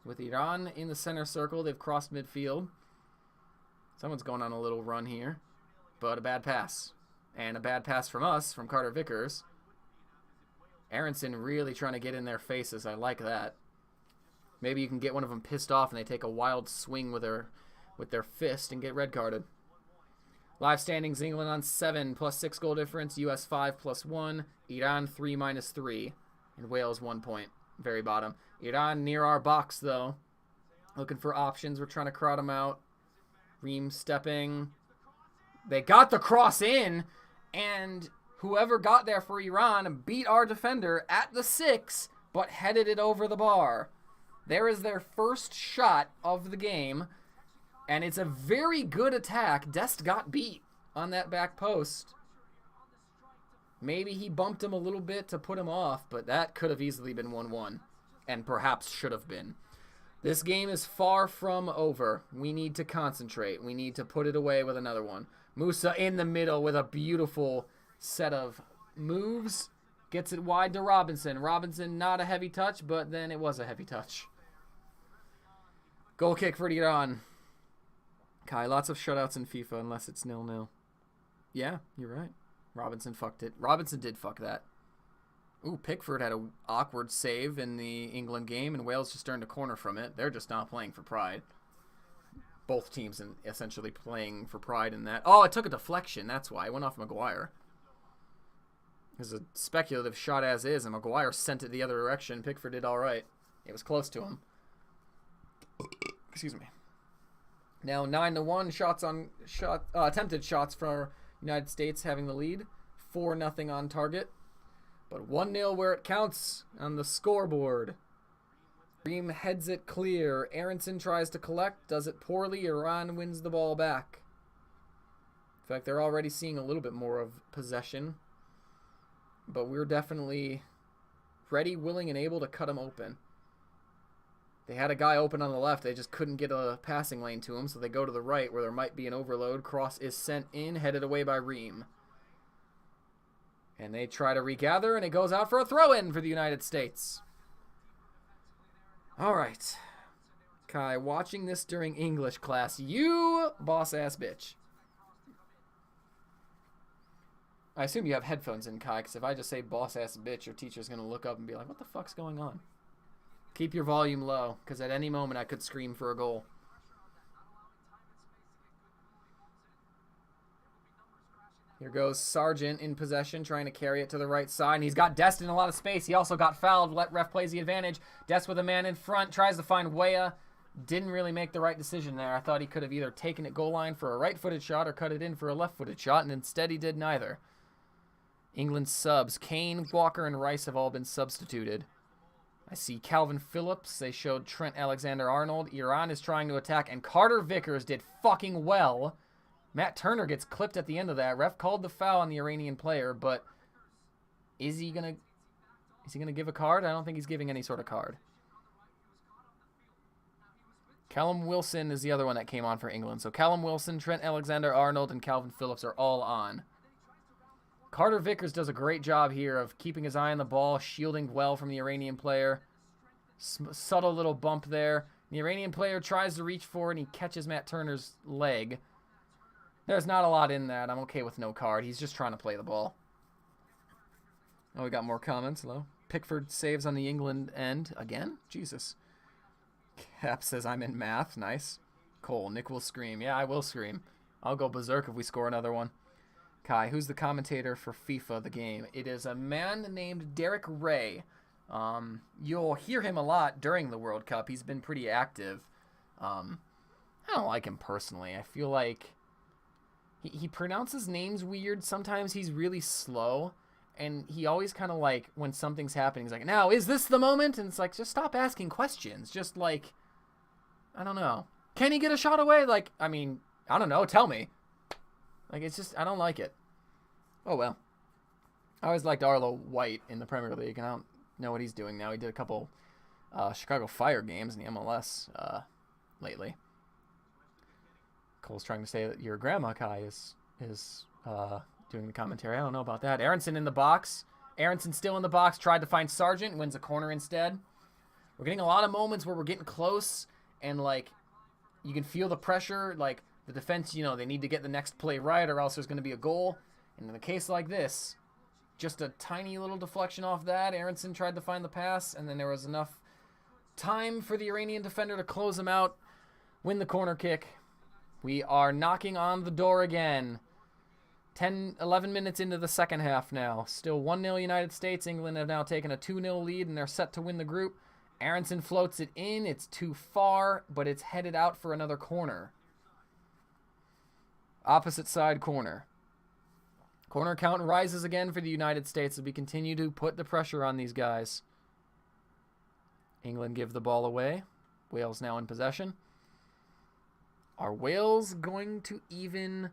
With Iran in the center circle, they've crossed midfield. Someone's going on a little run here, but a bad pass. And a bad pass from us, from Carter Vickers. Aronson really trying to get in their faces. I like that. Maybe you can get one of them pissed off and they take a wild swing with their fist and get red carded. Live standings, England on 7 plus 6 goal difference. US 5 plus 1. Iran 3 minus 3. And Wales 1 point. Very bottom. Iran near our box, though. Looking for options. We're trying to crowd them out. Ream stepping. They got the cross in. And whoever got there for Iran beat our defender at the 6, but headed it over the bar. There is their first shot of the game. And it's a very good attack. Dest got beat on that back post. Maybe he bumped him a little bit to put him off, but that could have easily been 1-1, and perhaps should have been. This game is far from over. We need to concentrate. We need to put it away with another one. Musa in the middle with a beautiful set of moves. Gets it wide to Robinson. Robinson, not a heavy touch, but then it was a heavy touch. Goal kick for Iran. Kai, lots of shutouts in FIFA unless it's 0-0. Yeah, you're right. Robinson fucked it. Robinson did fuck that. Ooh, Pickford had an awkward save in the England game, and Wales just earned a corner from it. They're just not playing for pride. Both teams essentially playing for pride in that. Oh, it took a deflection. That's why. It went off Maguire. It was a speculative shot as is, and Maguire sent it the other direction. Pickford did all right. It was close to him. Excuse me. Now 9-1 attempted shots for United States having the lead. 4-0 on target. But 1-0 where it counts on the scoreboard. Ream heads it clear. Aronson tries to collect. Does it poorly. Iran wins the ball back. In fact, they're already seeing a little bit more of possession. But we're definitely ready, willing, and able to cut them open. They had a guy open on the left. They just couldn't get a passing lane to him, so they go to the right where there might be an overload. Cross is sent in, headed away by Ream. And they try to regather, and it goes out for a throw-in for the United States. All right. Kai, watching this during English class. You boss-ass bitch. I assume you have headphones in, Kai, because if I just say boss-ass bitch, your teacher's going to look up and be like, what the fuck's going on? Keep your volume low, because at any moment I could scream for a goal. Here goes Sargent in possession, trying to carry it to the right side. And he's got Dest in a lot of space. He also got fouled. Ref plays the advantage. Dest with a man in front, tries to find Weah. Didn't really make the right decision there. I thought he could have either taken it goal line for a right-footed shot or cut it in for a left-footed shot, and instead he did neither. England subs. Kane, Walker, and Rice have all been substituted. I see Calvin Phillips. They showed Trent Alexander-Arnold. Iran is trying to attack, and Carter Vickers did fucking well. Matt Turner gets clipped at the end of that. Ref called the foul on the Iranian player, but is he gonna give a card? I don't think he's giving any sort of card. Callum Wilson is the other one that came on for England. So Callum Wilson, Trent Alexander-Arnold, and Calvin Phillips are all on. Carter Vickers does a great job here of keeping his eye on the ball, shielding well from the Iranian player. Subtle little bump there. The Iranian player tries to reach for it, and he catches Matt Turner's leg. There's not a lot in that. I'm okay with no card. He's just trying to play the ball. Oh, we got more comments. Hello. Pickford saves on the England end. Again? Jesus. Cap says, I'm in math. Nice. Cole, Nick will scream. Yeah, I will scream. I'll go berserk if we score another one. Kai, who's the commentator for FIFA, the game? It is a man named Derek Ray. You'll hear him a lot during the World Cup. He's been pretty active. I don't like him personally. I feel like he pronounces names weird. Sometimes he's really slow. And he always kind of like, when something's happening, he's like, now, is this the moment? And it's like, just stop asking questions. Just like, I don't know. Can he get a shot away? Like, I mean, I don't know. Tell me. Like, it's just, I don't like it. Oh, well. I always liked Arlo White in the Premier League, and I don't know what he's doing now. He did a couple Chicago Fire games in the MLS lately. Cole's trying to say that your grandma, Kai, is doing the commentary. I don't know about that. Aronson in the box. Aronson still in the box. Tried to find Sargent. Wins a corner instead. We're getting a lot of moments where we're getting close, and, like, you can feel the pressure. Like, the defense, you know, they need to get the next play right or else there's going to be a goal. And in a case like this, just a tiny little deflection off that. Aronson tried to find the pass, and then there was enough time for the Iranian defender to close him out, win the corner kick. We are knocking on the door again. 11 minutes into the second half now. Still 1-0 United States. England have now taken a 2-0 lead, and they're set to win the group. Aronson floats it in. It's too far, but it's headed out for another corner. Opposite side corner. Corner count rises again for the United States as we continue to put the pressure on these guys. England give the ball away. Wales now in possession. Are Wales going to even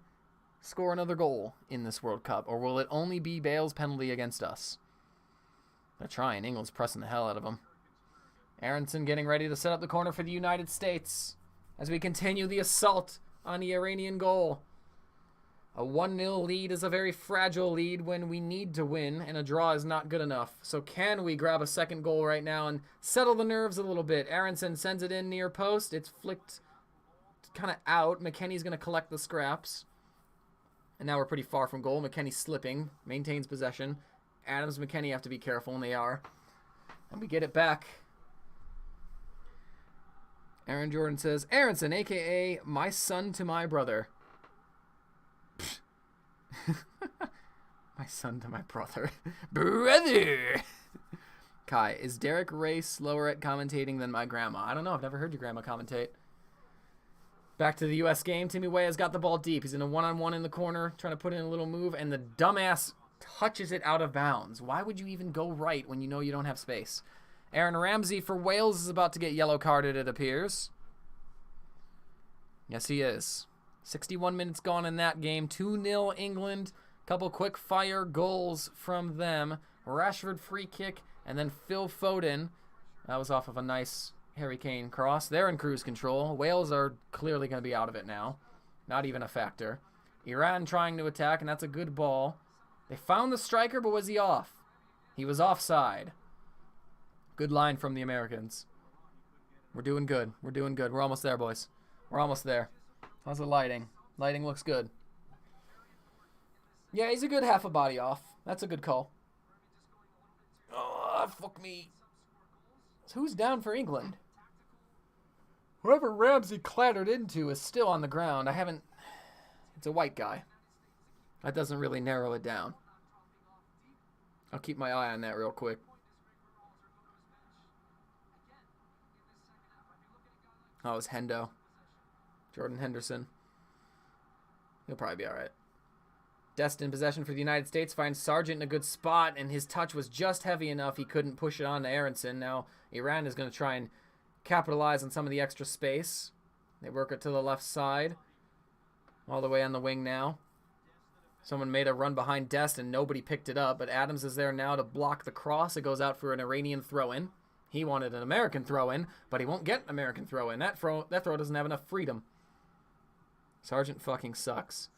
score another goal in this World Cup, or will it only be Bale's penalty against us? They're trying. England's pressing the hell out of them. Aronson getting ready to set up the corner for the United States as we continue the assault on the Iranian goal. A 1-0 lead is a very fragile lead when we need to win, and a draw is not good enough. So can we grab a second goal right now and settle the nerves a little bit? Aronson sends it in near post. It's flicked kind of out. McKennie's going to collect the scraps. And now we're pretty far from goal. McKennie slipping, maintains possession. Adams and McKennie have to be careful, and they are. And we get it back. Aaron Jordan says, Aronson, a.k.a. my son to my brother. My son to my brother. Brother! Kai, is Derek Ray slower at commentating than my grandma? I don't know. I've never heard your grandma commentate. Back to the U.S. game. Timmy Weah's got the ball deep. He's in a one-on-one in the corner, trying to put in a little move, and the dumbass touches it out of bounds. Why would you even go right when you know you don't have space? Aaron Ramsey for Wales is about to get yellow carded, it appears. Yes, he is. 61 minutes gone in that game. 2-0 England. Couple quick fire goals from them. Rashford free kick, and then Phil Foden. That was off of a nice Harry Kane cross. They're in cruise control. Wales are clearly going to be out of it now. Not even a factor. Iran trying to attack, and that's a good ball. They found the striker, but was he off? He was offside. Good line from the Americans. We're doing good. We're doing good. We're almost there, boys. We're almost there. How's the lighting? Lighting looks good. Yeah, he's a good half a body off. That's a good call. Oh, fuck me. So who's down for England? Whoever Ramsey clattered into is still on the ground. I haven't... It's a white guy. That doesn't really narrow it down. I'll keep my eye on that real quick. Oh, it was Hendo. Jordan Henderson. He'll probably be alright. Dest in possession for the United States finds Sargent in a good spot, and his touch was just heavy enough he couldn't push it on to Aronson. Now Iran is going to try and capitalize on some of the extra space. They work it to the left side. All the way on the wing now. Someone made a run behind Dest and nobody picked it up, but Adams is there now to block the cross. It goes out for an Iranian throw-in. He wanted an American throw-in, but he won't get an American throw-in. That throw doesn't have enough freedom. Sargent fucking sucks.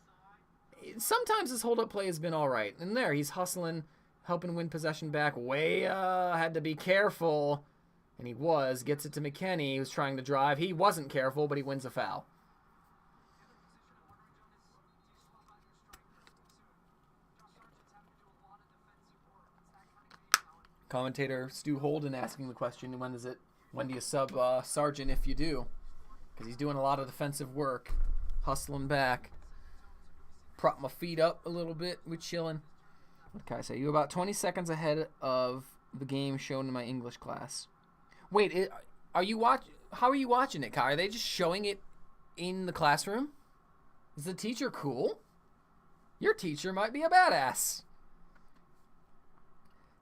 Sometimes his hold-up play has been all right. And there, he's hustling, helping win possession back. Weah had to be careful. And he was. Gets it to McKennie, who's trying to drive. He wasn't careful, but he wins a foul. Commentator Stu Holden asking the question, when do you sub Sargent if you do? Because he's doing a lot of defensive work. Hustling back. Prop my feet up a little bit. We're chilling. What can I say? You're about 20 seconds ahead of the game shown in my English class. Wait, how are you watching it, Kai? Are they just showing it in the classroom? Is the teacher cool? Your teacher might be a badass.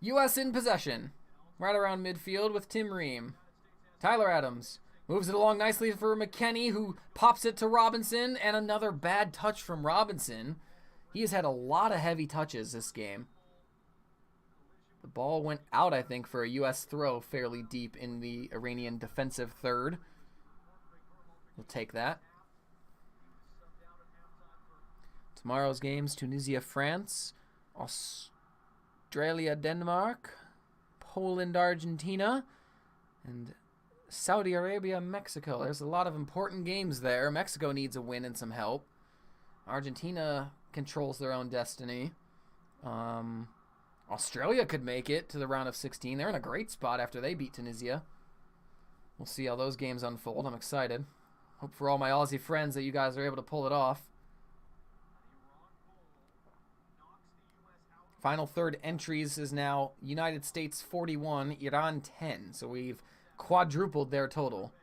U.S. in possession. Right around midfield with Tim Ream. Tyler Adams moves it along nicely for McKennie, who pops it to Robinson, and another bad touch from Robinson. He has had a lot of heavy touches this game. The ball went out, I think, for a U.S. throw fairly deep in the Iranian defensive third. We'll take that. Tomorrow's games: Tunisia, France, Australia, Denmark, Poland, Argentina, and Saudi Arabia, Mexico. There's a lot of important games there. Mexico needs a win and some help. Argentina controls their own destiny. Australia could make it to the round of 16. They're in a great spot after they beat Tunisia. We'll see how those games unfold. I'm excited. Hope for all my Aussie friends that you guys are able to pull it off. Final third entries is now United States 41, Iran 10. So we've quadrupled their total.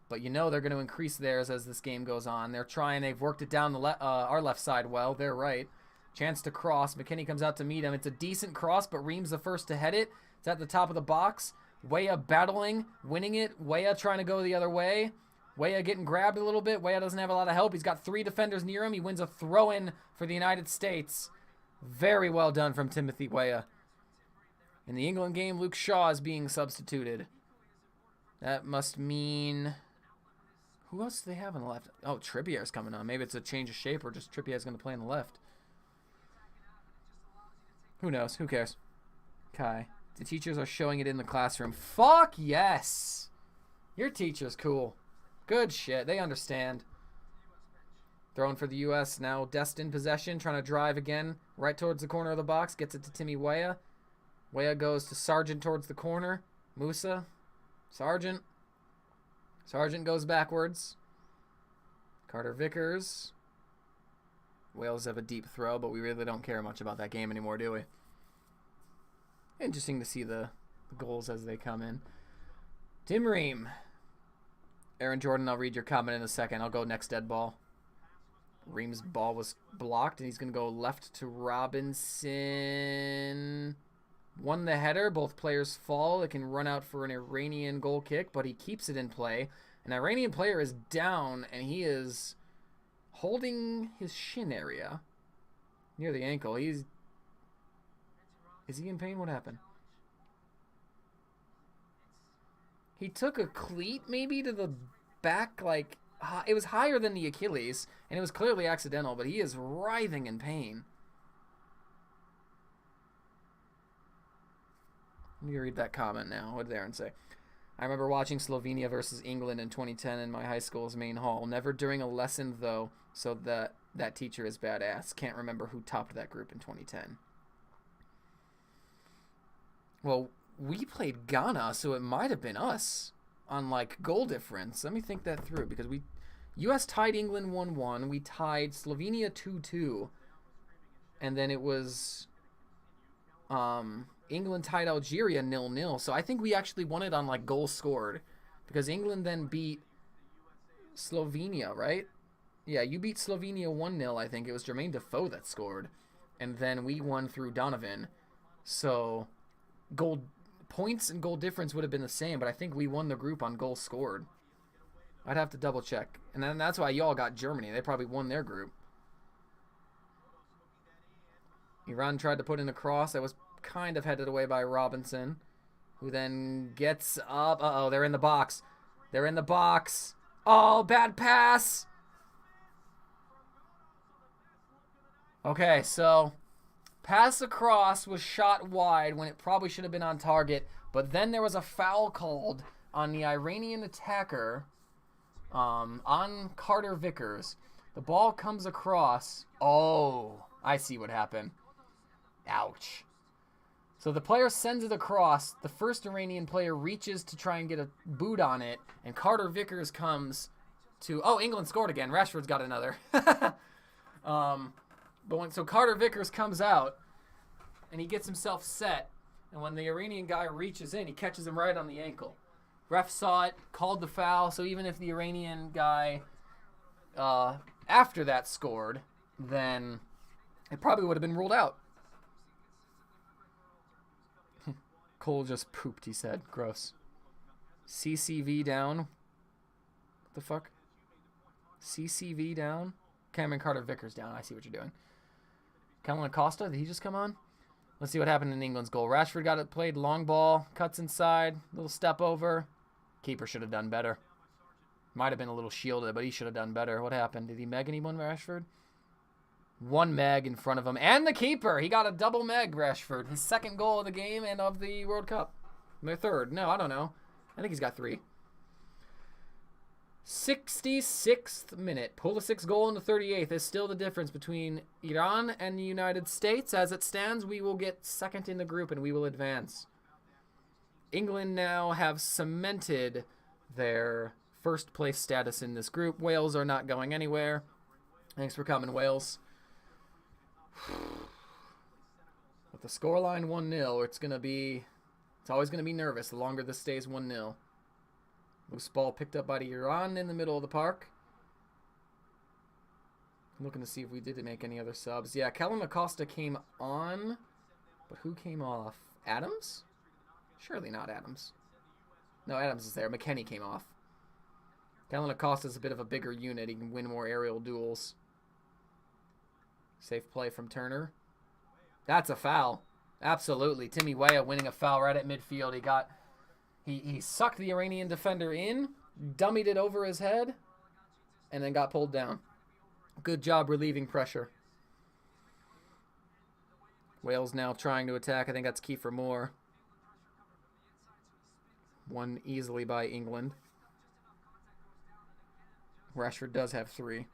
But you know they're going to increase theirs as this game goes on. They're trying. They've worked it down our left side well. They're right. Chance to cross. McKennie comes out to meet him. It's a decent cross, but Ream's the first to head it. It's at the top of the box. Weah battling, winning it. Weah trying to go the other way. Weah getting grabbed a little bit. Weah doesn't have a lot of help. He's got 3 defenders near him. He wins a throw-in for the United States. Very well done from Timothy Weah. In the England game, Luke Shaw is being substituted. That must mean... Who else do they have on the left? Oh, Trippier's coming on. Maybe it's a change of shape or just Trippier's going to play on the left. Who knows? Who cares? Kai. The teachers are showing it in the classroom. Fuck yes! Your teacher's cool. Good shit. They understand. Throwing for the U.S. now. Dest in possession. Trying to drive again. Right towards the corner of the box. Gets it to Timmy Weah. Weah goes to Sargent towards the corner. Musa. Sargent. Sargent goes backwards. Carter Vickers. Wales have a deep throw, but we really don't care much about that game anymore, do we? Interesting to see the goals as they come in. Tim Ream. Aaron Jordan, I'll read your comment in a second. I'll go next dead ball. Ream's ball was blocked, and he's going to go left to Robinson. Won the header. Both players fall. It can run out for an Iranian goal kick, but he keeps it in play. An Iranian player is down, and he is holding his shin area near the ankle. Is he in pain? What happened? He took a cleat maybe to the back, like it was higher than the Achilles, and it was clearly accidental, but he is writhing in pain. Let me read that comment now. What did Aaron say? I remember watching Slovenia versus England in 2010 in my high school's main hall. Never during a lesson, though, so that teacher is badass. Can't remember who topped that group in 2010. Well, we played Ghana, so it might have been us on, like, goal difference. Let me think that through, because U.S. tied England 1-1. We tied Slovenia 2-2. And then it was England tied Algeria 0-0. So I think we actually won it on, like, goals scored. Because England then beat Slovenia, right? Yeah, you beat Slovenia 1-0, I think. It was Jermaine Defoe that scored. And then we won through Donovan. So goal points and goal difference would have been the same, but I think we won the group on goals scored. I'd have to double check. And then that's why y'all got Germany. They probably won their group. Iran tried to put in a cross that was kind of headed away by Robinson, who then gets up. Uh-oh, they're in the box. They're in the box. Oh, bad pass. Okay, so pass across was shot wide when it probably should have been on target, but then there was a foul called on the Iranian attacker on Carter Vickers. The ball comes across. Oh, I see what happened. Ouch. So the player sends it across. The first Iranian player reaches to try and get a boot on it, and Carter Vickers comes to... Oh, England scored again. Rashford's got another. So Carter Vickers comes out, and he gets himself set, and when the Iranian guy reaches in, he catches him right on the ankle. Ref saw it, called the foul, so even if the Iranian guy after that scored, then it probably would have been ruled out. Cole just pooped, he said. Gross. CCV down. What the fuck? CCV down? Cameron Carter Vickers down. I see what you're doing. Kellen Acosta, did he just come on? Let's see what happened in England's goal. Rashford got it played, long ball, cuts inside, little step over. Keeper should have done better. Might have been a little shielded, but he should have done better. What happened? Did he meg anyone, Rashford? One meg in front of him. And the keeper! He got a double meg, Rashford. His second goal of the game and of the World Cup. Their third. No, I don't know. I think he's got 3. 66th minute. Pulisic goal in the 38th is still the difference between Iran and the United States. As it stands, we will get second in the group and we will advance. England now have cemented their first place status in this group. Wales are not going anywhere. Thanks for coming, Wales. With the scoreline 1-0, it's always going to be nervous the longer this stays 1-0. Loose ball picked up by the Iran in the middle of the park. I'm looking to see if we did make any other subs. Yeah, Callum Acosta came on, but who came off? Adams? Surely not Adams. No, Adams is there. McKennie came off. Callum Acosta's a bit of a bigger unit. He can win more aerial duels. Safe play from Turner. That's a foul. Absolutely. Timmy Weah winning a foul right at midfield. He sucked the Iranian defender in, dummied it over his head, and then got pulled down. Good job relieving pressure. Wales now trying to attack. I think that's Kiefer Moore. Won easily by England. Rashford does have 3.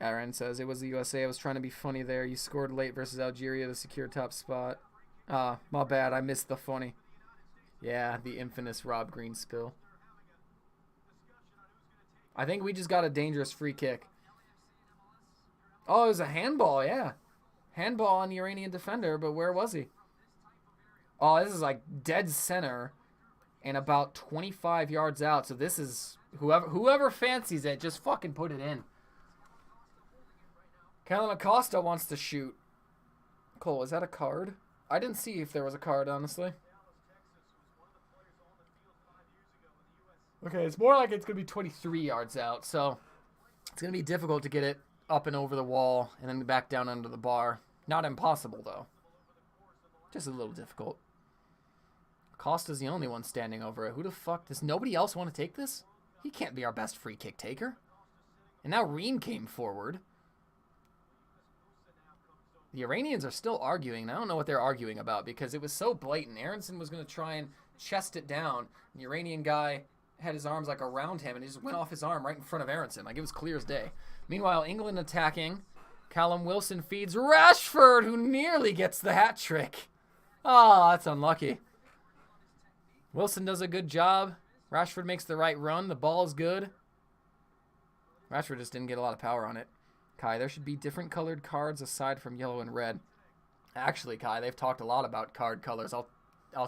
Aaron says, it was the USA. I was trying to be funny there. You scored late versus Algeria to secure top spot. My bad. I missed the funny. Yeah, the infamous Rob Green spill. I think we just got a dangerous free kick. Oh, it was a handball, yeah. Handball on the Iranian defender, but where was he? Oh, this is like dead center and about 25 yards out. So this is whoever fancies it, just fucking put it in. Callum Acosta wants to shoot. Cole, is that a card? I didn't see if there was a card, honestly. Okay, it's more like it's going to be 23 yards out, so it's going to be difficult to get it up and over the wall and then back down under the bar. Not impossible, though. Just a little difficult. Costa's the only one standing over it. Who the fuck? Does nobody else want to take this? He can't be our best free kick taker. And now Ream came forward. The Iranians are still arguing, and I don't know what they're arguing about because it was so blatant. Aronson was going to try and chest it down. And the Iranian guy had his arms like around him, and he just went off his arm right in front of Aronson. Like, it was clear as day. Meanwhile, England attacking. Callum Wilson feeds Rashford, who nearly gets the hat trick. Oh, that's unlucky. Wilson does a good job. Rashford makes the right run. The ball is good. Rashford just didn't get a lot of power on it. Kai, there should be different colored cards aside from yellow and red. Actually, Kai, they've talked a lot about card colors. I'll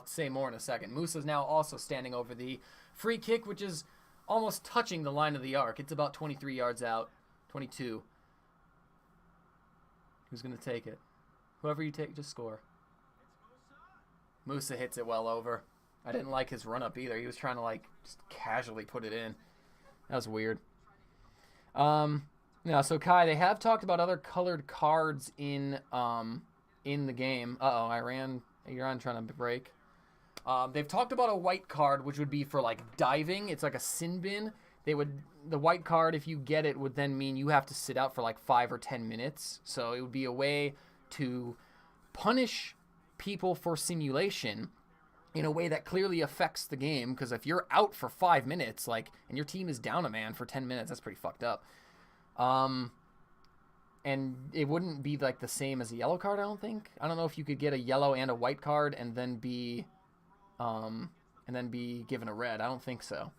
say more in a second. Musa's now also standing over the free kick, which is almost touching the line of the arc. It's about 23 yards out. 22. Who's going to take it? Whoever you take, just score. Musa hits it well over. I didn't like his run-up either. He was trying to, like, just casually put it in. That was weird. Yeah, so Kai, they have talked about other colored cards in the game. Uh-oh, Iran trying to break. They've talked about a white card, which would be for, like, diving. It's like a sin bin. The white card, if you get it, would then mean you have to sit out for, like, 5 or 10 minutes. So it would be a way to punish people for simulation in a way that clearly affects the game, because if you're out for 5 minutes, like, and your team is down a man for 10 minutes, that's pretty fucked up. And it wouldn't be like the same as a yellow card, I don't think. I don't know if you could get a yellow and a white card and then be given a red. I don't think so.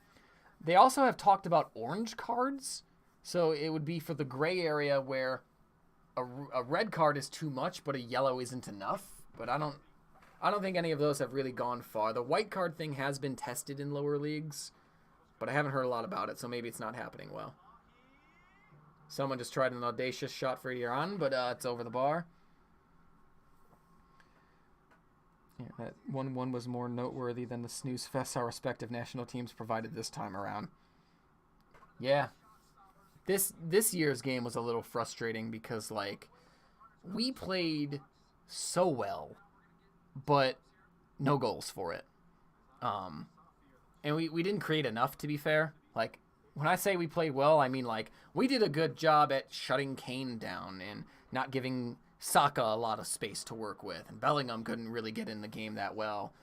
They also have talked about orange cards, so it would be for the gray area where a red card is too much, but a yellow isn't enough. But I don't think any of those have really gone far. The white card thing has been tested in lower leagues, but I haven't heard a lot about it, so maybe it's not happening well. Someone just tried an audacious shot for Iran, but it's over the bar. Yeah, that 1-1 was more noteworthy than the snooze fest our respective national teams provided this time around. Yeah. This year's game was a little frustrating because, like, we played so well, but no goals for it. And we didn't create enough, to be fair. Like, when I say we played well, I mean, like, we did a good job at shutting Kane down and not giving Saka a lot of space to work with. And Bellingham couldn't really get in the game that well.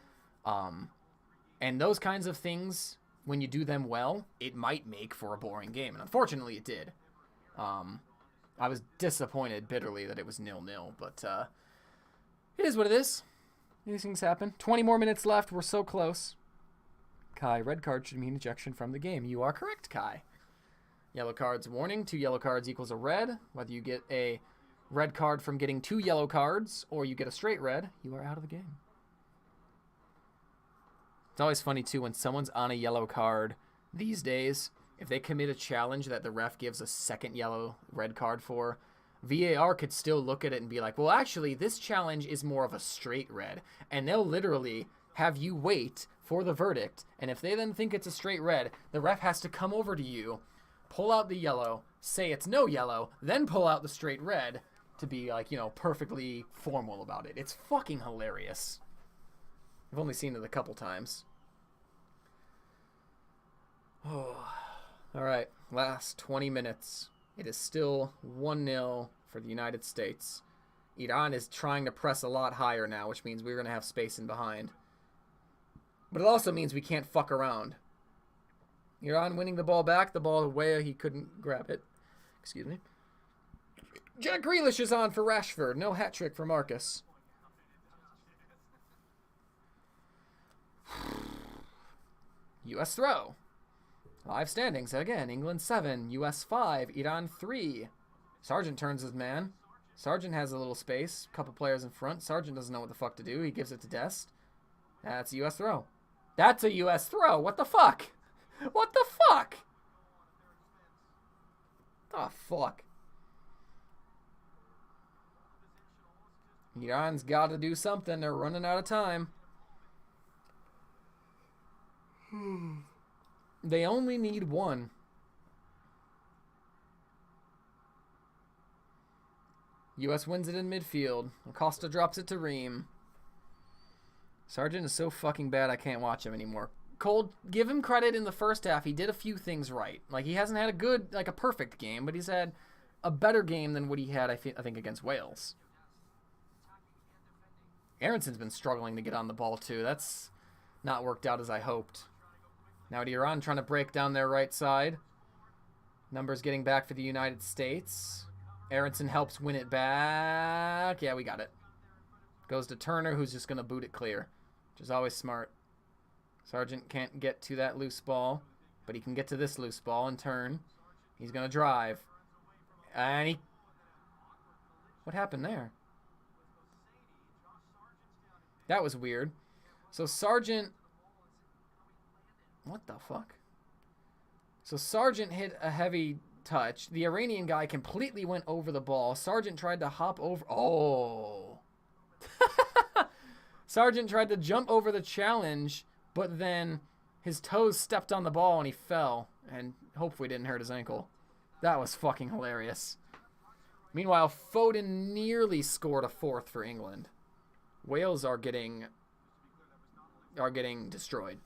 And those kinds of things, when you do them well, it might make for a boring game. And unfortunately, it did. I was disappointed bitterly that it was 0-0. But it is what it is. These things happen. 20 more minutes left. We're so close. Kai, red card should mean ejection from the game. You are correct, Kai. Yellow cards, warning. 2 yellow cards equals a red. Whether you get a red card from getting 2 yellow cards or you get a straight red, you are out of the game. It's always funny, too, when someone's on a yellow card these days, if they commit a challenge that the ref gives a second red card for, VAR could still look at it and be like, well, actually, this challenge is more of a straight red. And they'll literally have you wait for the verdict. And if they then think it's a straight red, the ref has to come over to you, pull out the yellow, say it's no yellow, then pull out the straight red to be, like, you know, perfectly formal about it. It's fucking hilarious. I've only seen it a couple times. Oh. All right, last 20 minutes. It is still 1-0 for the United States. Iran is trying to press a lot higher now, which means we're going to have space in behind. But it also means we can't fuck around. Iran winning the ball back. The ball away. He couldn't grab it. Excuse me. Jack Grealish is on for Rashford. No hat trick for Marcus. U.S. throw. Live standings again. England 7, U.S. 5, Iran 3. Sargent turns his man. Sargent has a little space. Couple players in front. Sargent doesn't know what the fuck to do. He gives it to Dest. That's a U.S. throw. That's a U.S. throw. What the fuck? What the fuck? Oh, fuck. Iran's got to do something. They're running out of time. They only need 1. U.S. wins it in midfield. Acosta drops it to Ream. Sargent is so fucking bad I can't watch him anymore. Cole, give him credit in the first half. He did a few things right. Like, he hasn't had a perfect game, but he's had a better game than what he had, I think, against Wales. Aronson's been struggling to get on the ball, too. That's not worked out as I hoped. Now Iran trying to break down their right side. Numbers getting back for the United States. Aronson helps win it back. Yeah, we got it. Goes to Turner, who's just going to boot it clear, which is always smart. Sargent can't get to that loose ball, but he can get to this loose ball and turn. He's going to drive. And he... What happened there? That was weird. So Sargent... What the fuck? So Sargent hit a heavy touch. The Iranian guy completely went over the ball. Sargent tried to hop over... Oh. Sargent tried to jump over the challenge, but then his toes stepped on the ball and he fell. And hopefully didn't hurt his ankle. That was fucking hilarious. Meanwhile, Foden nearly scored a fourth for England. Wales are getting destroyed.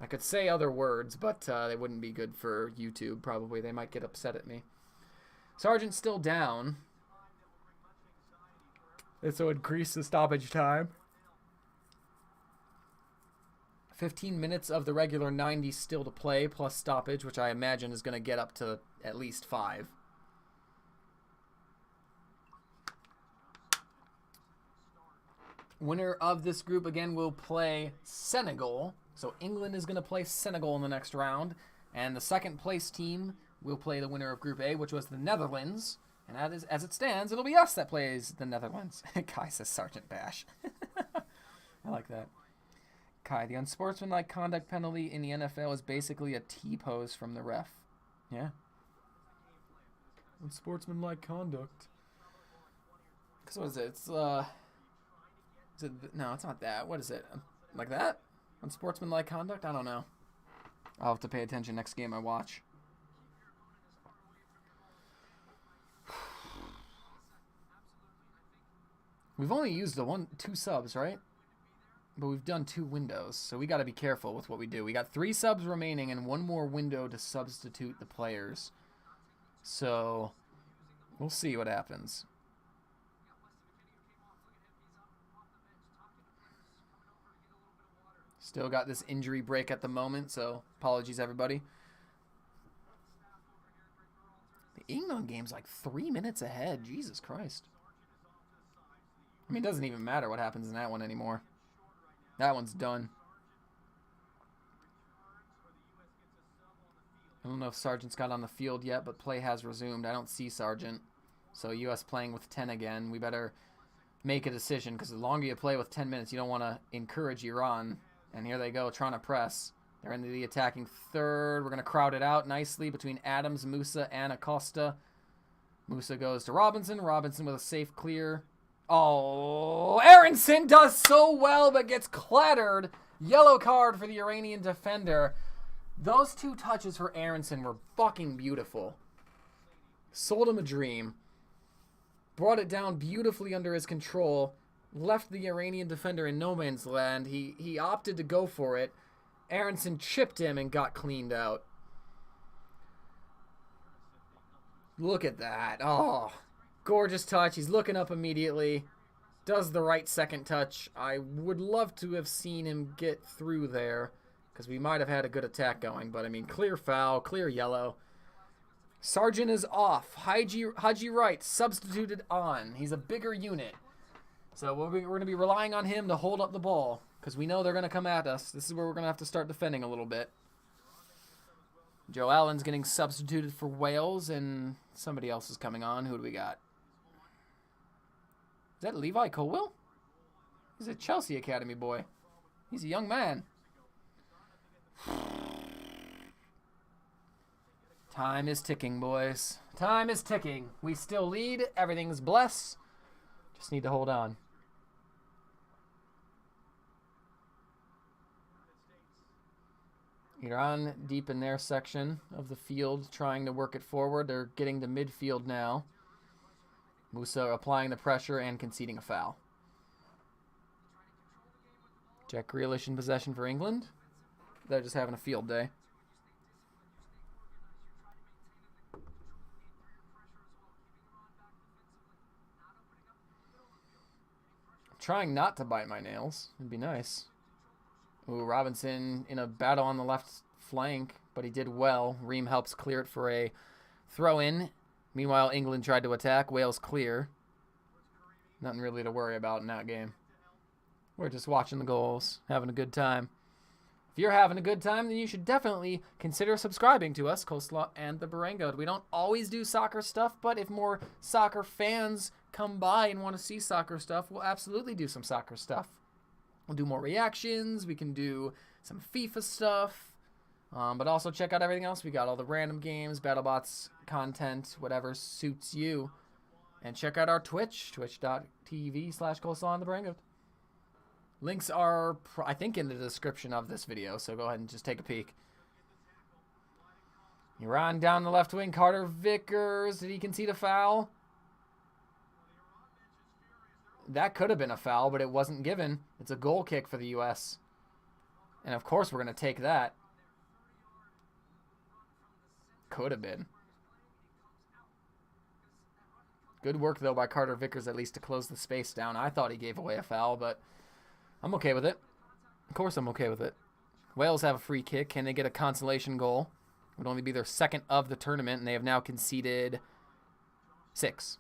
I could say other words, but they wouldn't be good for YouTube, probably. They might get upset at me. Sargent's still down. This will increase the stoppage time. 15 minutes of the regular 90 still to play, plus stoppage, which I imagine is going to get up to at least 5. Winner of this group, again, will play Senegal. So England is going to play Senegal in the next round. And the second place team will play the winner of Group A, which was the Netherlands. And that is, as it stands, it'll be us that plays the Netherlands. Kai says Sergeant Bash. I like that. Kai, the unsportsmanlike conduct penalty in the NFL is basically a T-pose from the ref. Yeah. Unsportsmanlike conduct. Because what is it? It's, is it, no, it's not that. What is it? Like that? Unsportsmanlike conduct? I don't know. I'll have to pay attention next game I watch. We've only used the 2 subs, right? But we've done 2 windows, so we got to be careful with what we do. We got 3 subs remaining and 1 more window to substitute the players. So, we'll see what happens. Still got this injury break at the moment, so apologies, everybody. The England game's like 3 minutes ahead. Jesus Christ. I mean, it doesn't even matter what happens in that one anymore. That one's done. I don't know if Sargent's got on the field yet, but play has resumed. I don't see Sargent. So U.S. playing with 10 again. We better make a decision, because the longer you play with 10 minutes, you don't want to encourage Iran. And here they go, trying to press. They're into the attacking third. We're going to crowd it out nicely between Adams, Musa, and Acosta. Musa goes to Robinson. Robinson with a safe clear. Oh, Aronson does so well, but gets clattered. Yellow card for the Iranian defender. Those 2 touches for Aronson were fucking beautiful. Sold him a dream. Brought it down beautifully under his control. Left the Iranian defender in no man's land. He opted to go for it. Aronson chipped him and got cleaned out. Look at that. Oh, gorgeous touch. He's looking up immediately. Does the right second touch. I would love to have seen him get through there, because we might have had a good attack going. But, I mean, clear foul, clear yellow. Sargent is off. Haji Wright substituted on. He's a bigger unit. So we're going to be relying on him to hold up the ball, because we know they're going to come at us. This is where we're going to have to start defending a little bit. Joe Allen's getting substituted for Wales, and somebody else is coming on. Who do we got? Is that Levi Colwill? He's a Chelsea Academy boy. He's a young man. Time is ticking, boys. Time is ticking. We still lead. Everything's blessed. Just need to hold on. Iran deep in their section of the field, trying to work it forward. They're getting to midfield now. Musa applying the pressure and conceding a foul. Jack Grealish in possession for England. They're just having a field day. Trying not to bite my nails. It'd be nice. Ooh, Robinson in a battle on the left flank, but he did well. Ream helps clear it for a throw-in. Meanwhile, England tried to attack. Wales clear. Nothing really to worry about in that game. We're just watching the goals, having a good time. If you're having a good time, then you should definitely consider subscribing to us, Coleslaw and the Barango. We don't always do soccer stuff, but if more soccer fans come by and want to see soccer stuff, we'll absolutely do some soccer stuff. We'll do more reactions. We can do some FIFA stuff. But also check out everything else. We got all the random games, BattleBots content, whatever suits you. And check out our Twitch, twitch.tv/Coleslaw and the Barango. Links are, I think, in the description of this video, so go ahead and just take a peek. Iran down the left wing. Carter Vickers. Did he concede a foul? That could have been a foul, but it wasn't given. It's a goal kick for the U.S. And, of course, we're going to take that. Could have been. Good work, though, by Carter Vickers, at least to close the space down. I thought he gave away a foul, but I'm okay with it. Of course I'm okay with it. Wales have a free kick. Can they get a consolation goal? It would only be their second of the tournament, and they have now conceded 6.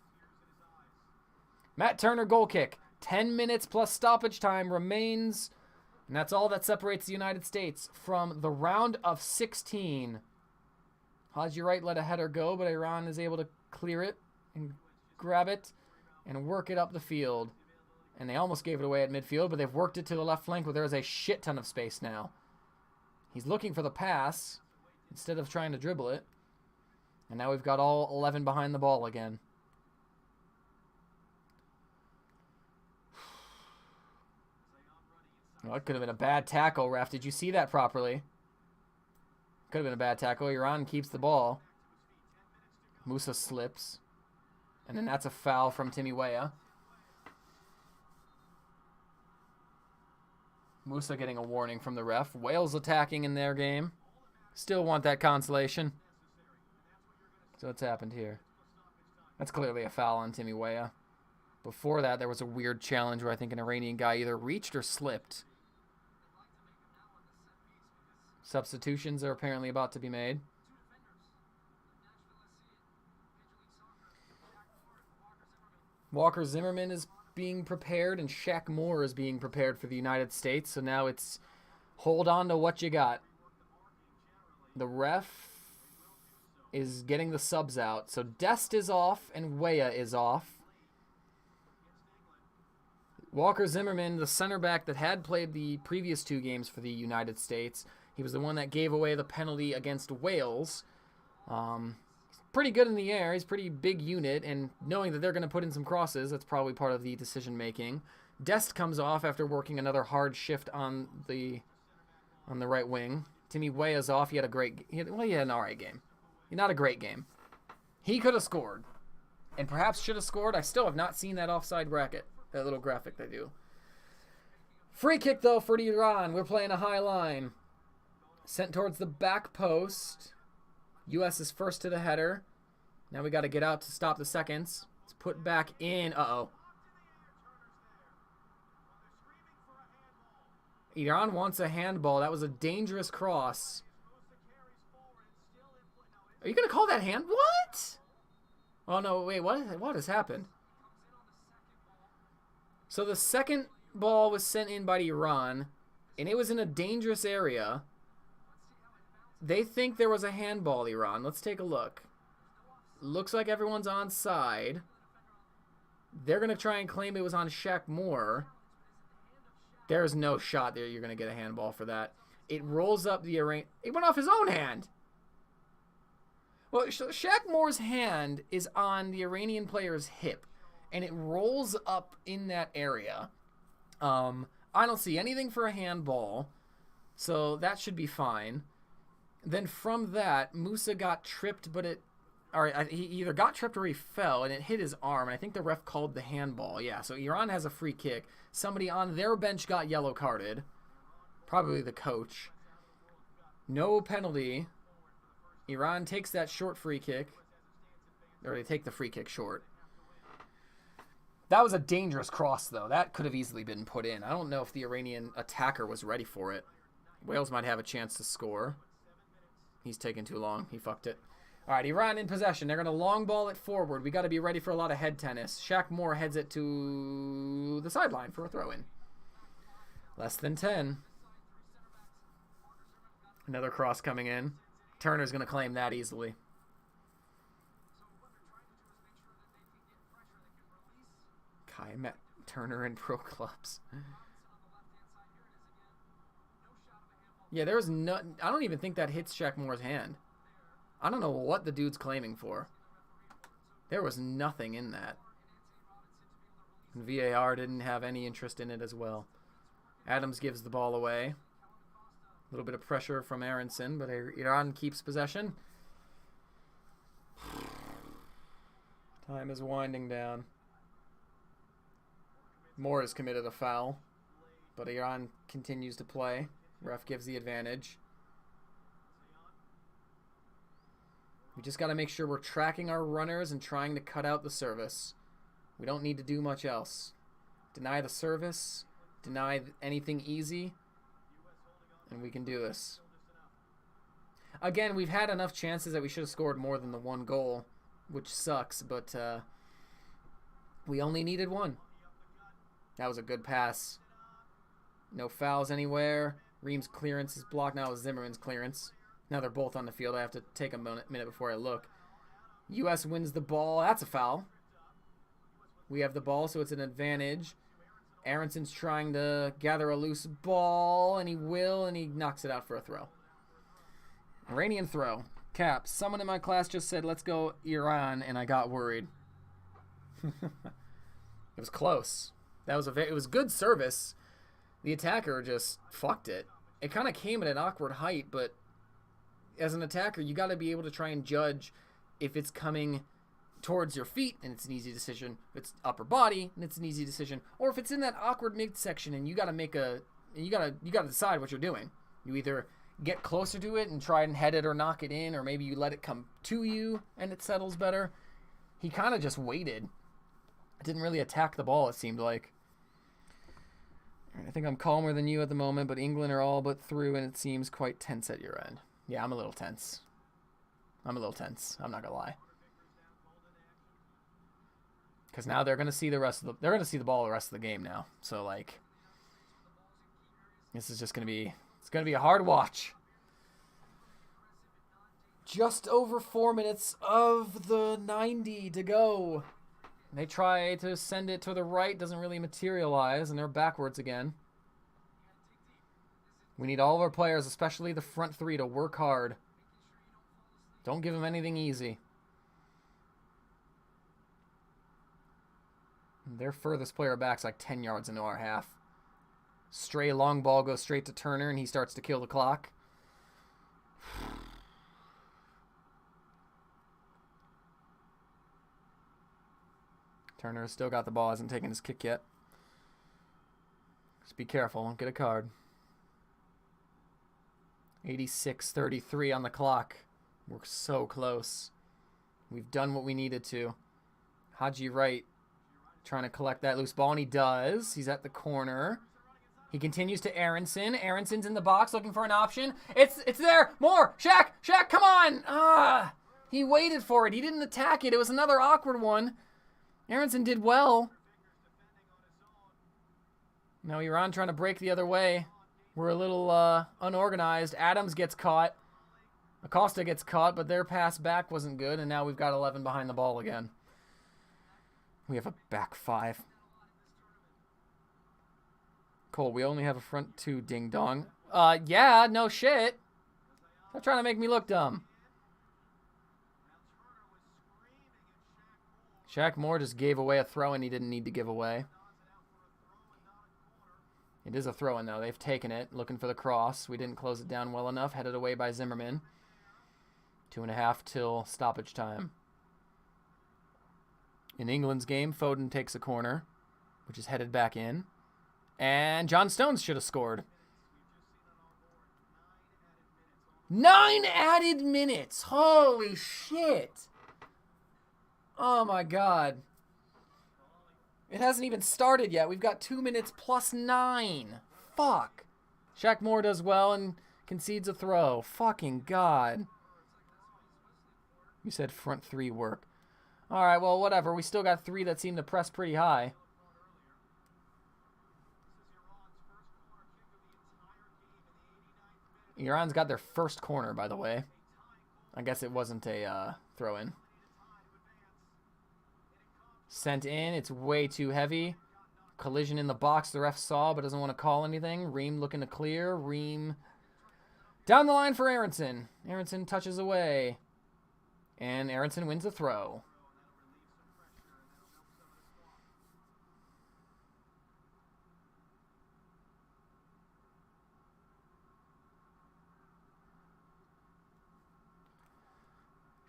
Matt Turner goal kick. 10 minutes plus stoppage time remains, and that's all that separates the United States from the round of 16. Haji Wright let a header go, but Iran is able to clear it and grab it and work it up the field. And they almost gave it away at midfield, but they've worked it to the left flank where there is a shit ton of space now. He's looking for the pass instead of trying to dribble it. And now we've got all 11 behind the ball again. Well, it could have been a bad tackle, ref. Did you see that properly? Could have been a bad tackle. Iran keeps the ball. Musa slips. And then that's a foul from Timmy Weah. Musa getting a warning from the ref. Wales attacking in their game. Still want that consolation. So what's happened here? That's clearly a foul on Timmy Weah. Before that, there was a weird challenge where I think an Iranian guy either reached or slipped. Substitutions are apparently about to be made. Walker Zimmerman is being prepared, and Shaq Moore is being prepared for the United States. So now it's hold on to what you got. The ref is getting the subs out. So Dest is off and Weah is off. Walker Zimmerman, the center back that had played the previous 2 games for the United States, he was the one that gave away the penalty against Wales. Pretty good in the air. He's a pretty big unit, and knowing that they're going to put in some crosses, that's probably part of the decision-making. Dest comes off after working another hard shift on the right wing. Timmy Weah's off. He had an all right game. Not a great game. He could have scored, and perhaps should have scored. I still have not seen that offside bracket, that little graphic they do. Free kick, though, for Iran. We're playing a high line. Sent towards the back post. U.S. is first to the header. Now we got to get out to stop the seconds. It's put back in. Uh-oh. Iran wants a handball. That was a dangerous cross. Are you going to call that hand? What? Oh, no. Wait, what has happened? So the second ball was sent in by Iran, and it was in a dangerous area. They think there was a handball, Iran. Let's take a look. Looks like everyone's onside. They're going to try and claim it was on Shaq Moore. There's no shot there you're going to get a handball for that. It rolls up the Iran. It went off his own hand. Well, Shaq Moore's hand is on the Iranian player's hip, and it rolls up in that area. I don't see anything for a handball, so that should be fine. Then from that, Musa got tripped, but he either got tripped or he fell, and it hit his arm. And I think the ref called the handball. Yeah, so Iran has a free kick. Somebody on their bench got yellow carded. Probably the coach. No penalty. Iran takes that short free kick. Or they take the free kick short. That was a dangerous cross, though. That could have easily been put in. I don't know if the Iranian attacker was ready for it. Wales might have a chance to score. He's taking too long. He fucked it. All right, Iran in possession. They're going to long ball it forward. We got to be ready for a lot of head tennis. Shaq Moore heads it to the sideline for a throw-in. Less than 10. Another cross coming in. Turner's going to claim that easily. Kai met Turner in pro clubs. Yeah, there's no... I don't even think that hits Shaq Moore's hand. I don't know what the dude's claiming for. There was nothing in that. And VAR didn't have any interest in it as well. Adams gives the ball away. A little bit of pressure from Aronson, but Iran keeps possession. Time is winding down. Moore has committed a foul, but Iran continues to play. Ref gives the advantage. We just got to make sure we're tracking our runners and trying to cut out the service. We don't need to do much else. Deny the service, deny anything easy, and we can do this. Again, we've had enough chances that we should have scored more than the one goal, which sucks, but we only needed one. That was a good pass. No fouls anywhere. Ream's clearance is blocked. Now it's Zimmerman's clearance. Now they're both on the field. I have to take a minute before I look. U.S. wins the ball. That's a foul. We have the ball, so it's an advantage. Aronson's trying to gather a loose ball, and he will, and he knocks it out for a throw. Iranian throw. Cap, someone in my class just said, let's go Iran, and I got worried. It was close. It was good service. The attacker just fucked it. It kind of came at an awkward height, but as an attacker, you got to be able to try and judge if it's coming towards your feet, and it's an easy decision. If it's upper body, and it's an easy decision. Or if it's in that awkward midsection, and you got to decide what you're doing. You either get closer to it and try and head it or knock it in, or maybe you let it come to you and it settles better. He kind of just waited. Didn't really attack the ball, it seemed like. I think I'm calmer than you at the moment, but England are all but through, and it seems quite tense at your end. Yeah, I'm a little tense. I'm not going to lie. Because now they're going to see they're going to see the ball the rest of the game now. So, like, this is just going to be, it's going to be a hard watch. Just over 4 minutes of the 90 to go. They try to send it to the right, doesn't really materialize, and they're backwards again. We need all of our players, especially the front three, to work hard. Don't give them anything easy. Their furthest player back's like 10 yards into our half. Stray long ball goes straight to Turner, and he starts to kill the clock. Turner has still got the ball, hasn't taken his kick yet. Just be careful, don't get a card. 86:33 on the clock. We're so close. We've done what we needed to. Haji Wright trying to collect that loose ball, and he does. He's at the corner. He continues to Aronson. Aronson's in the box looking for an option. It's there. More. Shaq, come on. He waited for it. He didn't attack it. It was another awkward one. Aronson did well. Now Iran trying to break the other way. We're a little unorganized. Adams gets caught. Acosta gets caught, but their pass back wasn't good, and now we've got 11 behind the ball again. We have a back 5. Cole, we only have a front 2, ding dong. Yeah, no shit. Stop trying to make me look dumb. Shaq Moore just gave away a throw-in he didn't need to give away. It is a throw-in, though. They've taken it, looking for the cross. We didn't close it down well enough. Headed away by Zimmerman. 2.5 till stoppage time. In England's game, Foden takes a corner, which is headed back in. And John Stones should have scored. 9 added minutes. Holy shit. Oh, my God. It hasn't even started yet. We've got 2 minutes plus 9. Fuck. Shaq Moore does well and concedes a throw. Fucking God. You said front three work. All right, well, whatever. We still got three that seem to press pretty high. Iran's got their first corner, by the way. I guess it wasn't a throw-in. Sent in. It's way too heavy. Collision in the box the ref saw but doesn't want to call anything. Ream looking to clear. Ream down the line for Aronson. Aronson touches away. And Aronson wins the throw.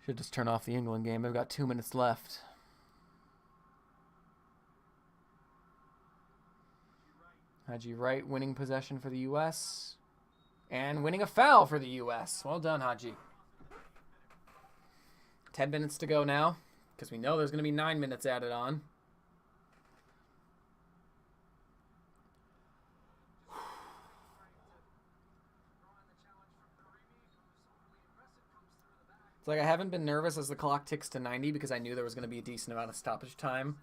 Should just turn off the England game. They've got 2 minutes left. Haji Wright winning possession for the U.S. And winning a foul for the U.S. Well done, Haji. 10 minutes to go now, because we know there's going to be 9 minutes added on. It's like I haven't been nervous as the clock ticks to 90 because I knew there was going to be a decent amount of stoppage time.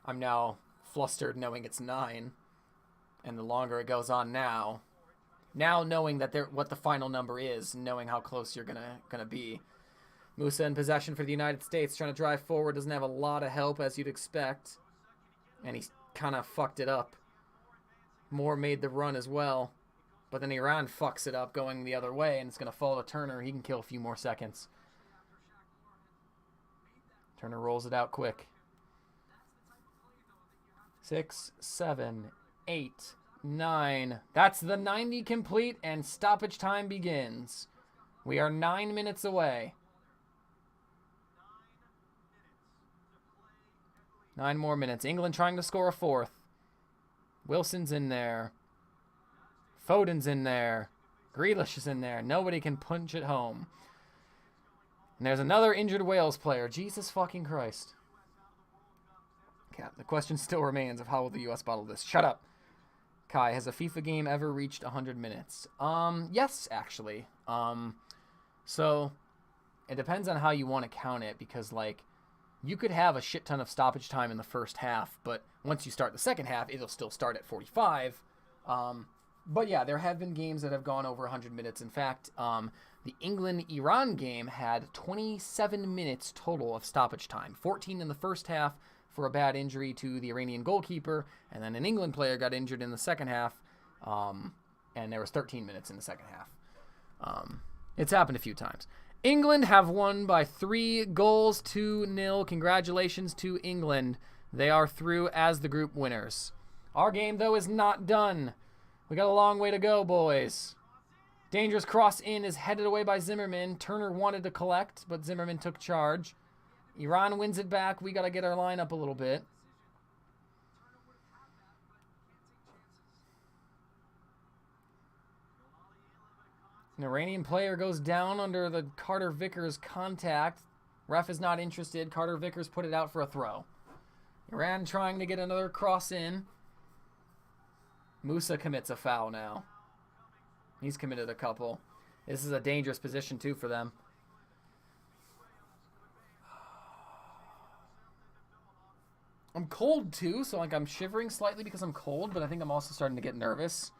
I'm now flustered knowing it's 9. And the longer it goes on now knowing that what the final number is, knowing how close you're gonna be. Musa in possession for the United States, trying to drive forward, doesn't have a lot of help as you'd expect. And he kind of fucked it up. Moore made the run as well. But then Iran fucks it up going the other way, and it's going to fall to Turner. He can kill a few more seconds. Turner rolls it out quick. 6, 7, 8, 9. That's the 90 complete, and stoppage time begins. We are 9 minutes away. 9 more minutes. England trying to score a fourth. Wilson's in there. Foden's in there. Grealish is in there. Nobody can punch it home. And there's another injured Wales player. Jesus fucking Christ. Cap, the question still remains of how will the U.S. bottle this. Shut up. Kai, has a FIFA game ever reached 100 minutes? Yes, actually. So, it depends on how you want to count it, because, like, you could have a shit ton of stoppage time in the first half, but once you start the second half, it'll still start at 45. But yeah, there have been games that have gone over 100 minutes. In fact, the England-Iran game had 27 minutes total of stoppage time. 14 in the first half for a bad injury to the Iranian goalkeeper, and then an England player got injured in the second half, and there was 13 minutes in the second half. It's happened a few times. England have won by 3-0. Congratulations to England. They are through as the group winners. Our game, though, is not done. We got a long way to go, boys. Dangerous cross in is headed away by Zimmerman. Turner wanted to collect, but Zimmerman took charge. Iran wins it back. We got to get our line up a little bit. An Iranian player goes down under the Carter Vickers contact. Ref is not interested. Carter Vickers put it out for a throw. Iran trying to get another cross in. Musa commits a foul now. He's committed a couple. This is a dangerous position, too, for them. I'm cold, too, so like I'm shivering slightly because I'm cold, but I think I'm also starting to get nervous.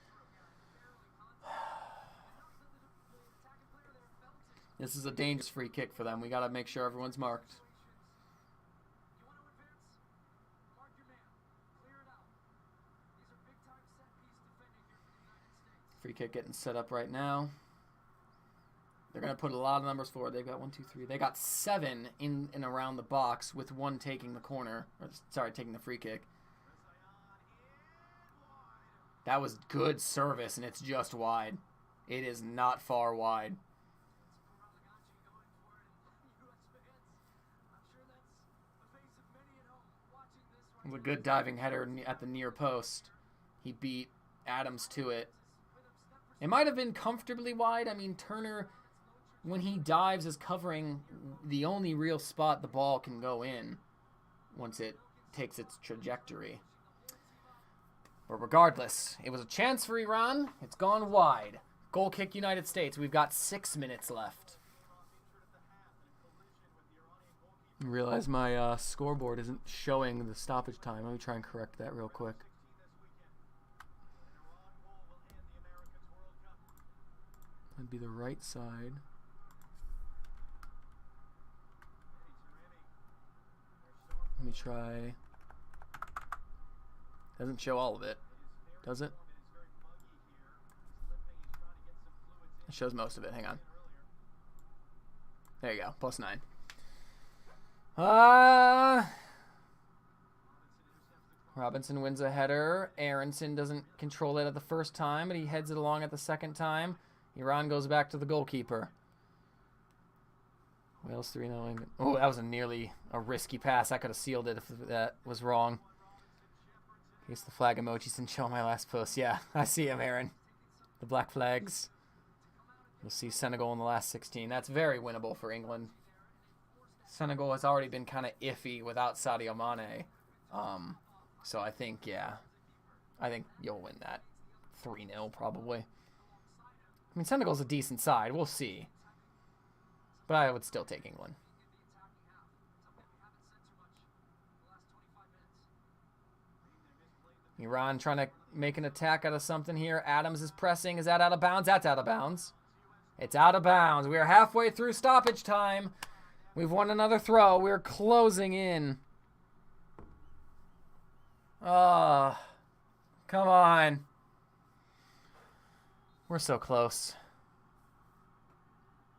This is a dangerous free kick for them. We got to make sure everyone's marked. Free kick getting set up right now. They're going to put a lot of numbers forward. They've got 1, 2, 3. They got 7 in and around the box with 1 taking the corner. Or, sorry, taking the free kick. That was good service, and it's just wide. It is not far wide. It was a good diving header at the near post. He beat Adams to it. It might have been comfortably wide. I mean, Turner, when he dives, is covering the only real spot the ball can go in once it takes its trajectory. But regardless, it was a chance for Iran. It's gone wide. Goal kick United States. We've got 6 minutes left. I realize my scoreboard isn't showing the stoppage time. Let me try and correct that real quick. That'd be the right side. Let me try. Doesn't show all of it, does it? It shows most of it. Hang on. There you go. +9. Robinson wins a header. Aronson doesn't control it at the first time, but he heads it along at the second time. Iran goes back to the goalkeeper. Wales 3-0 England. Oh, that was nearly a risky pass. I could have sealed it if that was wrong. Here's the flag emojis and show my last post. Yeah, I see him, Aaron. The black flags. You'll see Senegal in the last 16. That's very winnable for England. Senegal has already been kind of iffy without Sadio Mane. So I think, yeah, I think you'll win that 3-0 probably. I mean, Senegal's a decent side. We'll see. But I would still take England. Iran trying to make an attack out of something here. Adams is pressing. Is that out of bounds? That's out of bounds. It's out of bounds. We are halfway through stoppage time. We've won another throw. We're closing in. Oh, come on. We're so close.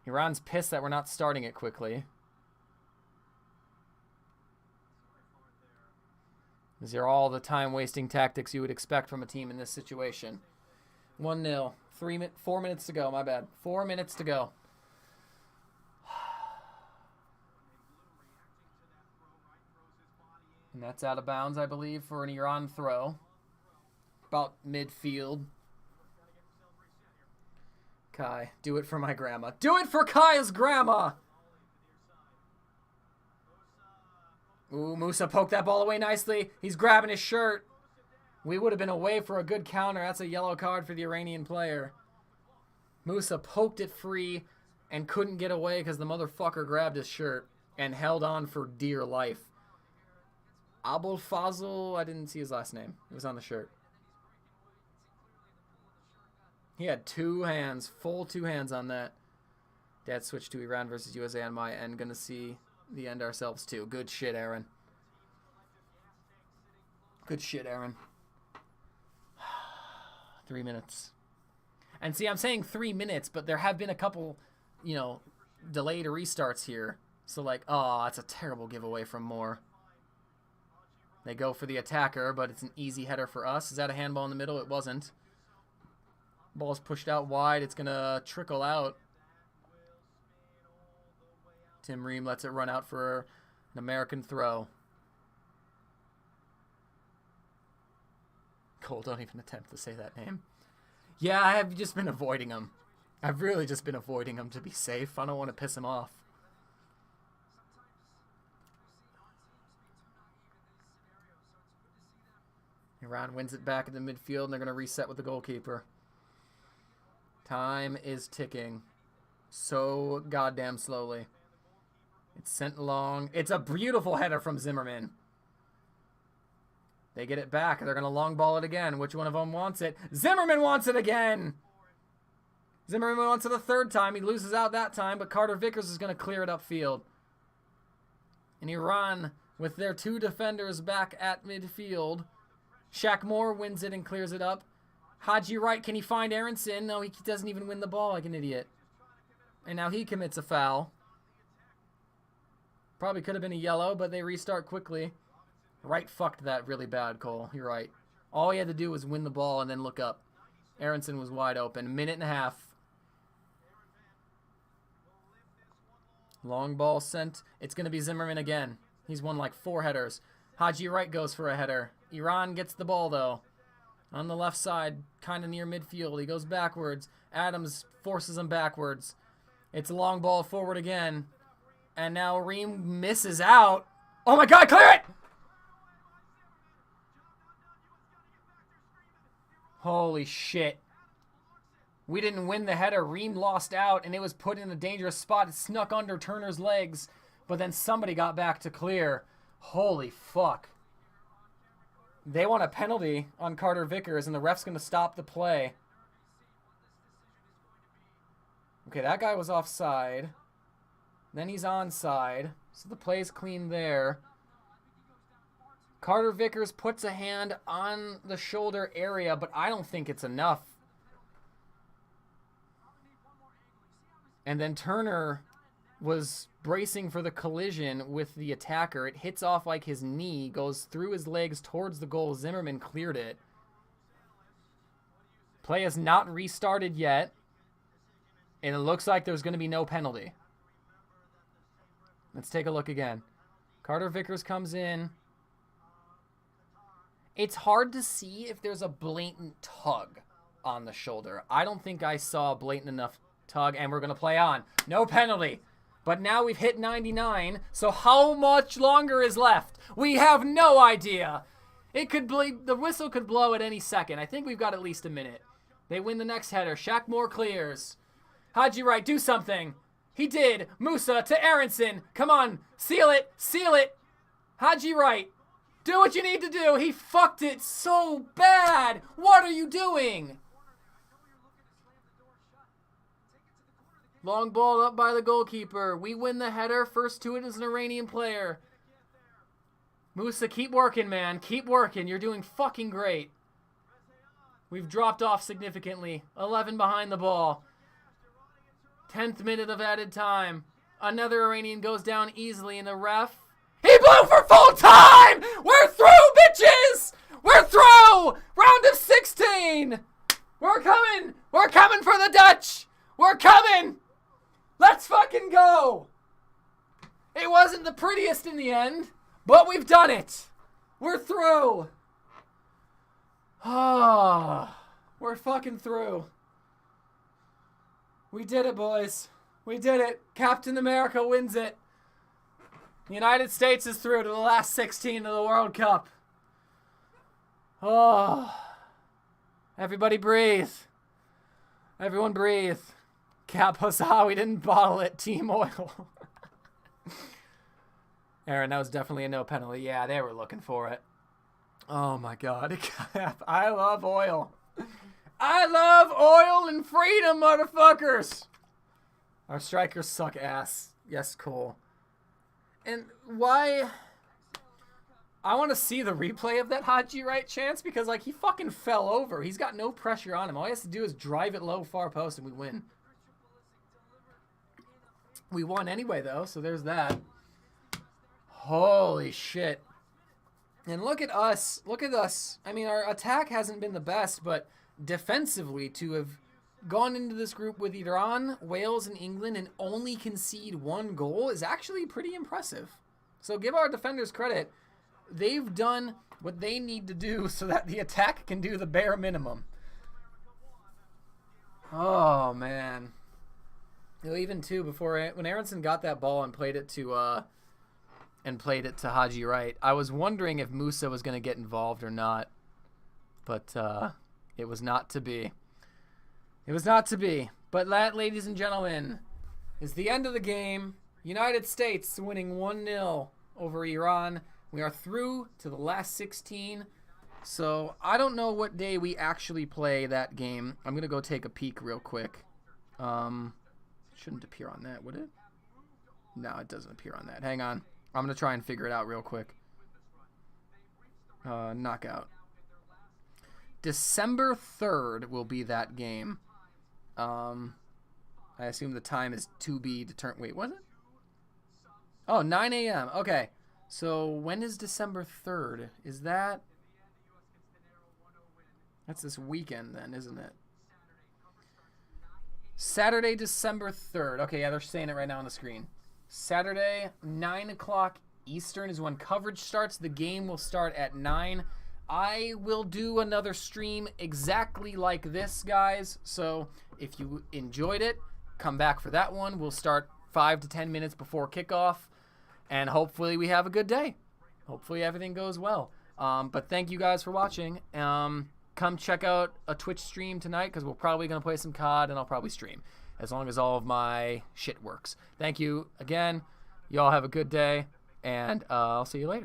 Iran's pissed that we're not starting it quickly. These are all the time-wasting tactics you would expect from a team in this situation. 1-0. 4 minutes to go. My bad. 4 minutes to go. And that's out of bounds, I believe, for an Iran throw. About midfield. Kai, do it for my grandma. Do it for Kai's grandma! Ooh, Musa poked that ball away nicely. He's grabbing his shirt. We would have been away for a good counter. That's a yellow card for the Iranian player. Musa poked it free and couldn't get away because the motherfucker grabbed his shirt and held on for dear life. Abul Fazl, I didn't see his last name. It was on the shirt. He had 2 hands, full 2 hands on that. Dad switched to Iran versus USA on my end. Gonna see the end ourselves too. Good shit, Aaron. Good shit, Aaron. 3 minutes. And see, I'm saying 3 minutes, but there have been a couple, you know, delayed restarts here. So like, oh, that's a terrible giveaway from Moore. They go for the attacker, but it's an easy header for us. Is that a handball in the middle? It wasn't. Ball's pushed out wide. It's going to trickle out. Tim Ream lets it run out for an American throw. Cole, don't even attempt to say that name. Yeah, I have just been avoiding him. I've really just been avoiding him to be safe. I don't want to piss him off. Iran wins it back in the midfield, and they're going to reset with the goalkeeper. Time is ticking so goddamn slowly. It's sent along. It's a beautiful header from Zimmerman. They get it back. They're going to long ball it again. Which one of them wants it? Zimmerman wants it again. Zimmerman wants it a third time. He loses out that time, but Carter Vickers is going to clear it upfield. And Iran, with their 2 defenders back at midfield, Shaq Moore wins it and clears it up. Haji Wright, can he find Aronson? No, he doesn't even win the ball like an idiot. And now he commits a foul. Probably could have been a yellow, but they restart quickly. Wright fucked that really bad, Cole. You're right. All he had to do was win the ball and then look up. Aronson was wide open. Minute and a half. Long ball sent. It's going to be Zimmerman again. He's won like 4 headers. Haji Wright goes for a header. Iran gets the ball, though. On the left side, kind of near midfield. He goes backwards. Adams forces him backwards. It's a long ball forward again. And now Ream misses out. Oh my God, clear it! Holy shit. We didn't win the header. Ream lost out, and it was put in a dangerous spot. It snuck under Turner's legs, but then somebody got back to clear. Holy fuck. They want a penalty on Carter Vickers, and the ref's going to stop the play. Okay, that guy was offside. Then he's onside, so the play's clean there. Carter Vickers puts a hand on the shoulder area, but I don't think it's enough. And then Turner was bracing for the collision with the attacker. It hits off like his knee, goes through his legs towards the goal. Zimmerman cleared it. Play has not restarted yet. And it looks like there's going to be no penalty. Let's take a look again. Carter Vickers comes in. It's hard to see if there's a blatant tug on the shoulder. I don't think I saw a blatant enough tug, and we're going to play on. No penalty. But now we've hit 99, so how much longer is left? We have no idea. The whistle could blow at any second. I think we've got at least a minute. They win the next header. Shaq Moore clears. Haji Wright, do something. He did. Musa to Aronson. Come on. Seal it. Seal it. Haji Wright, do what you need to do. He fucked it so bad. What are you doing? Long ball up by the goalkeeper. We win the header. First to it is an Iranian player. Musa, keep working, man. Keep working. You're doing fucking great. We've dropped off significantly. 11 behind the ball. 10th minute of added time. Another Iranian goes down easily, and the ref... He blew for full time! We're through, bitches! We're through! Round of 16! We're coming! We're coming for the Dutch! We're coming! Let's fucking go! It wasn't the prettiest in the end, but we've done it! We're through! Ah, we're fucking through. We did it, boys. We did it. Captain America wins it. The United States is through to the last 16 of the World Cup. Oh. Everybody breathe. Everyone breathe. Cap huzzah, we didn't bottle it. Team oil. Aaron, that was definitely a no penalty. Yeah, they were looking for it. Oh my God. Cap, I love oil. I love oil and freedom, motherfuckers. Our strikers suck ass. Yes, cool. And why... I want to see the replay of that Haji Wright chance because, like, he fucking fell over. He's got no pressure on him. All he has to do is drive it low, far post, and we win. We won anyway, though, so there's that. Holy shit. And look at us. Look at us. I mean, our attack hasn't been the best, but defensively, to have gone into this group with Iran, Wales, and England and only concede one goal is actually pretty impressive. So give our defenders credit. They've done what they need to do so that the attack can do the bare minimum. Oh, man. You know, even too, when Aronson got that ball and played it to Haji Wright, I was wondering if Musa was going to get involved or not. But it was not to be. It was not to be. But that, ladies and gentlemen, is the end of the game. United States winning 1-0 over Iran. We are through to the last 16. So I don't know what day we actually play that game. I'm going to go take a peek real quick. Shouldn't appear on that, would it? No, it doesn't appear on that. Hang on. I'm going to try and figure it out real quick. Knockout. December 3rd will be that game. I assume the time is to be determined. Wait, was it? Oh, 9 a.m. Okay. So when is December 3rd? Is that... That's this weekend then, isn't it? Saturday, December 3rd. Okay, yeah, they're saying it right now on the screen. Saturday, 9 o'clock Eastern is when coverage starts. The game will start at 9. I will do another stream exactly like this, guys. So if you enjoyed it, come back for that one. We'll start 5 to 10 minutes before kickoff. And hopefully we have a good day. Hopefully everything goes well. But thank you guys for watching. come check out a Twitch stream tonight because we're probably going to play some COD and I'll probably stream as long as all of my shit works. Thank you again. Y'all have a good day, and I'll see you later.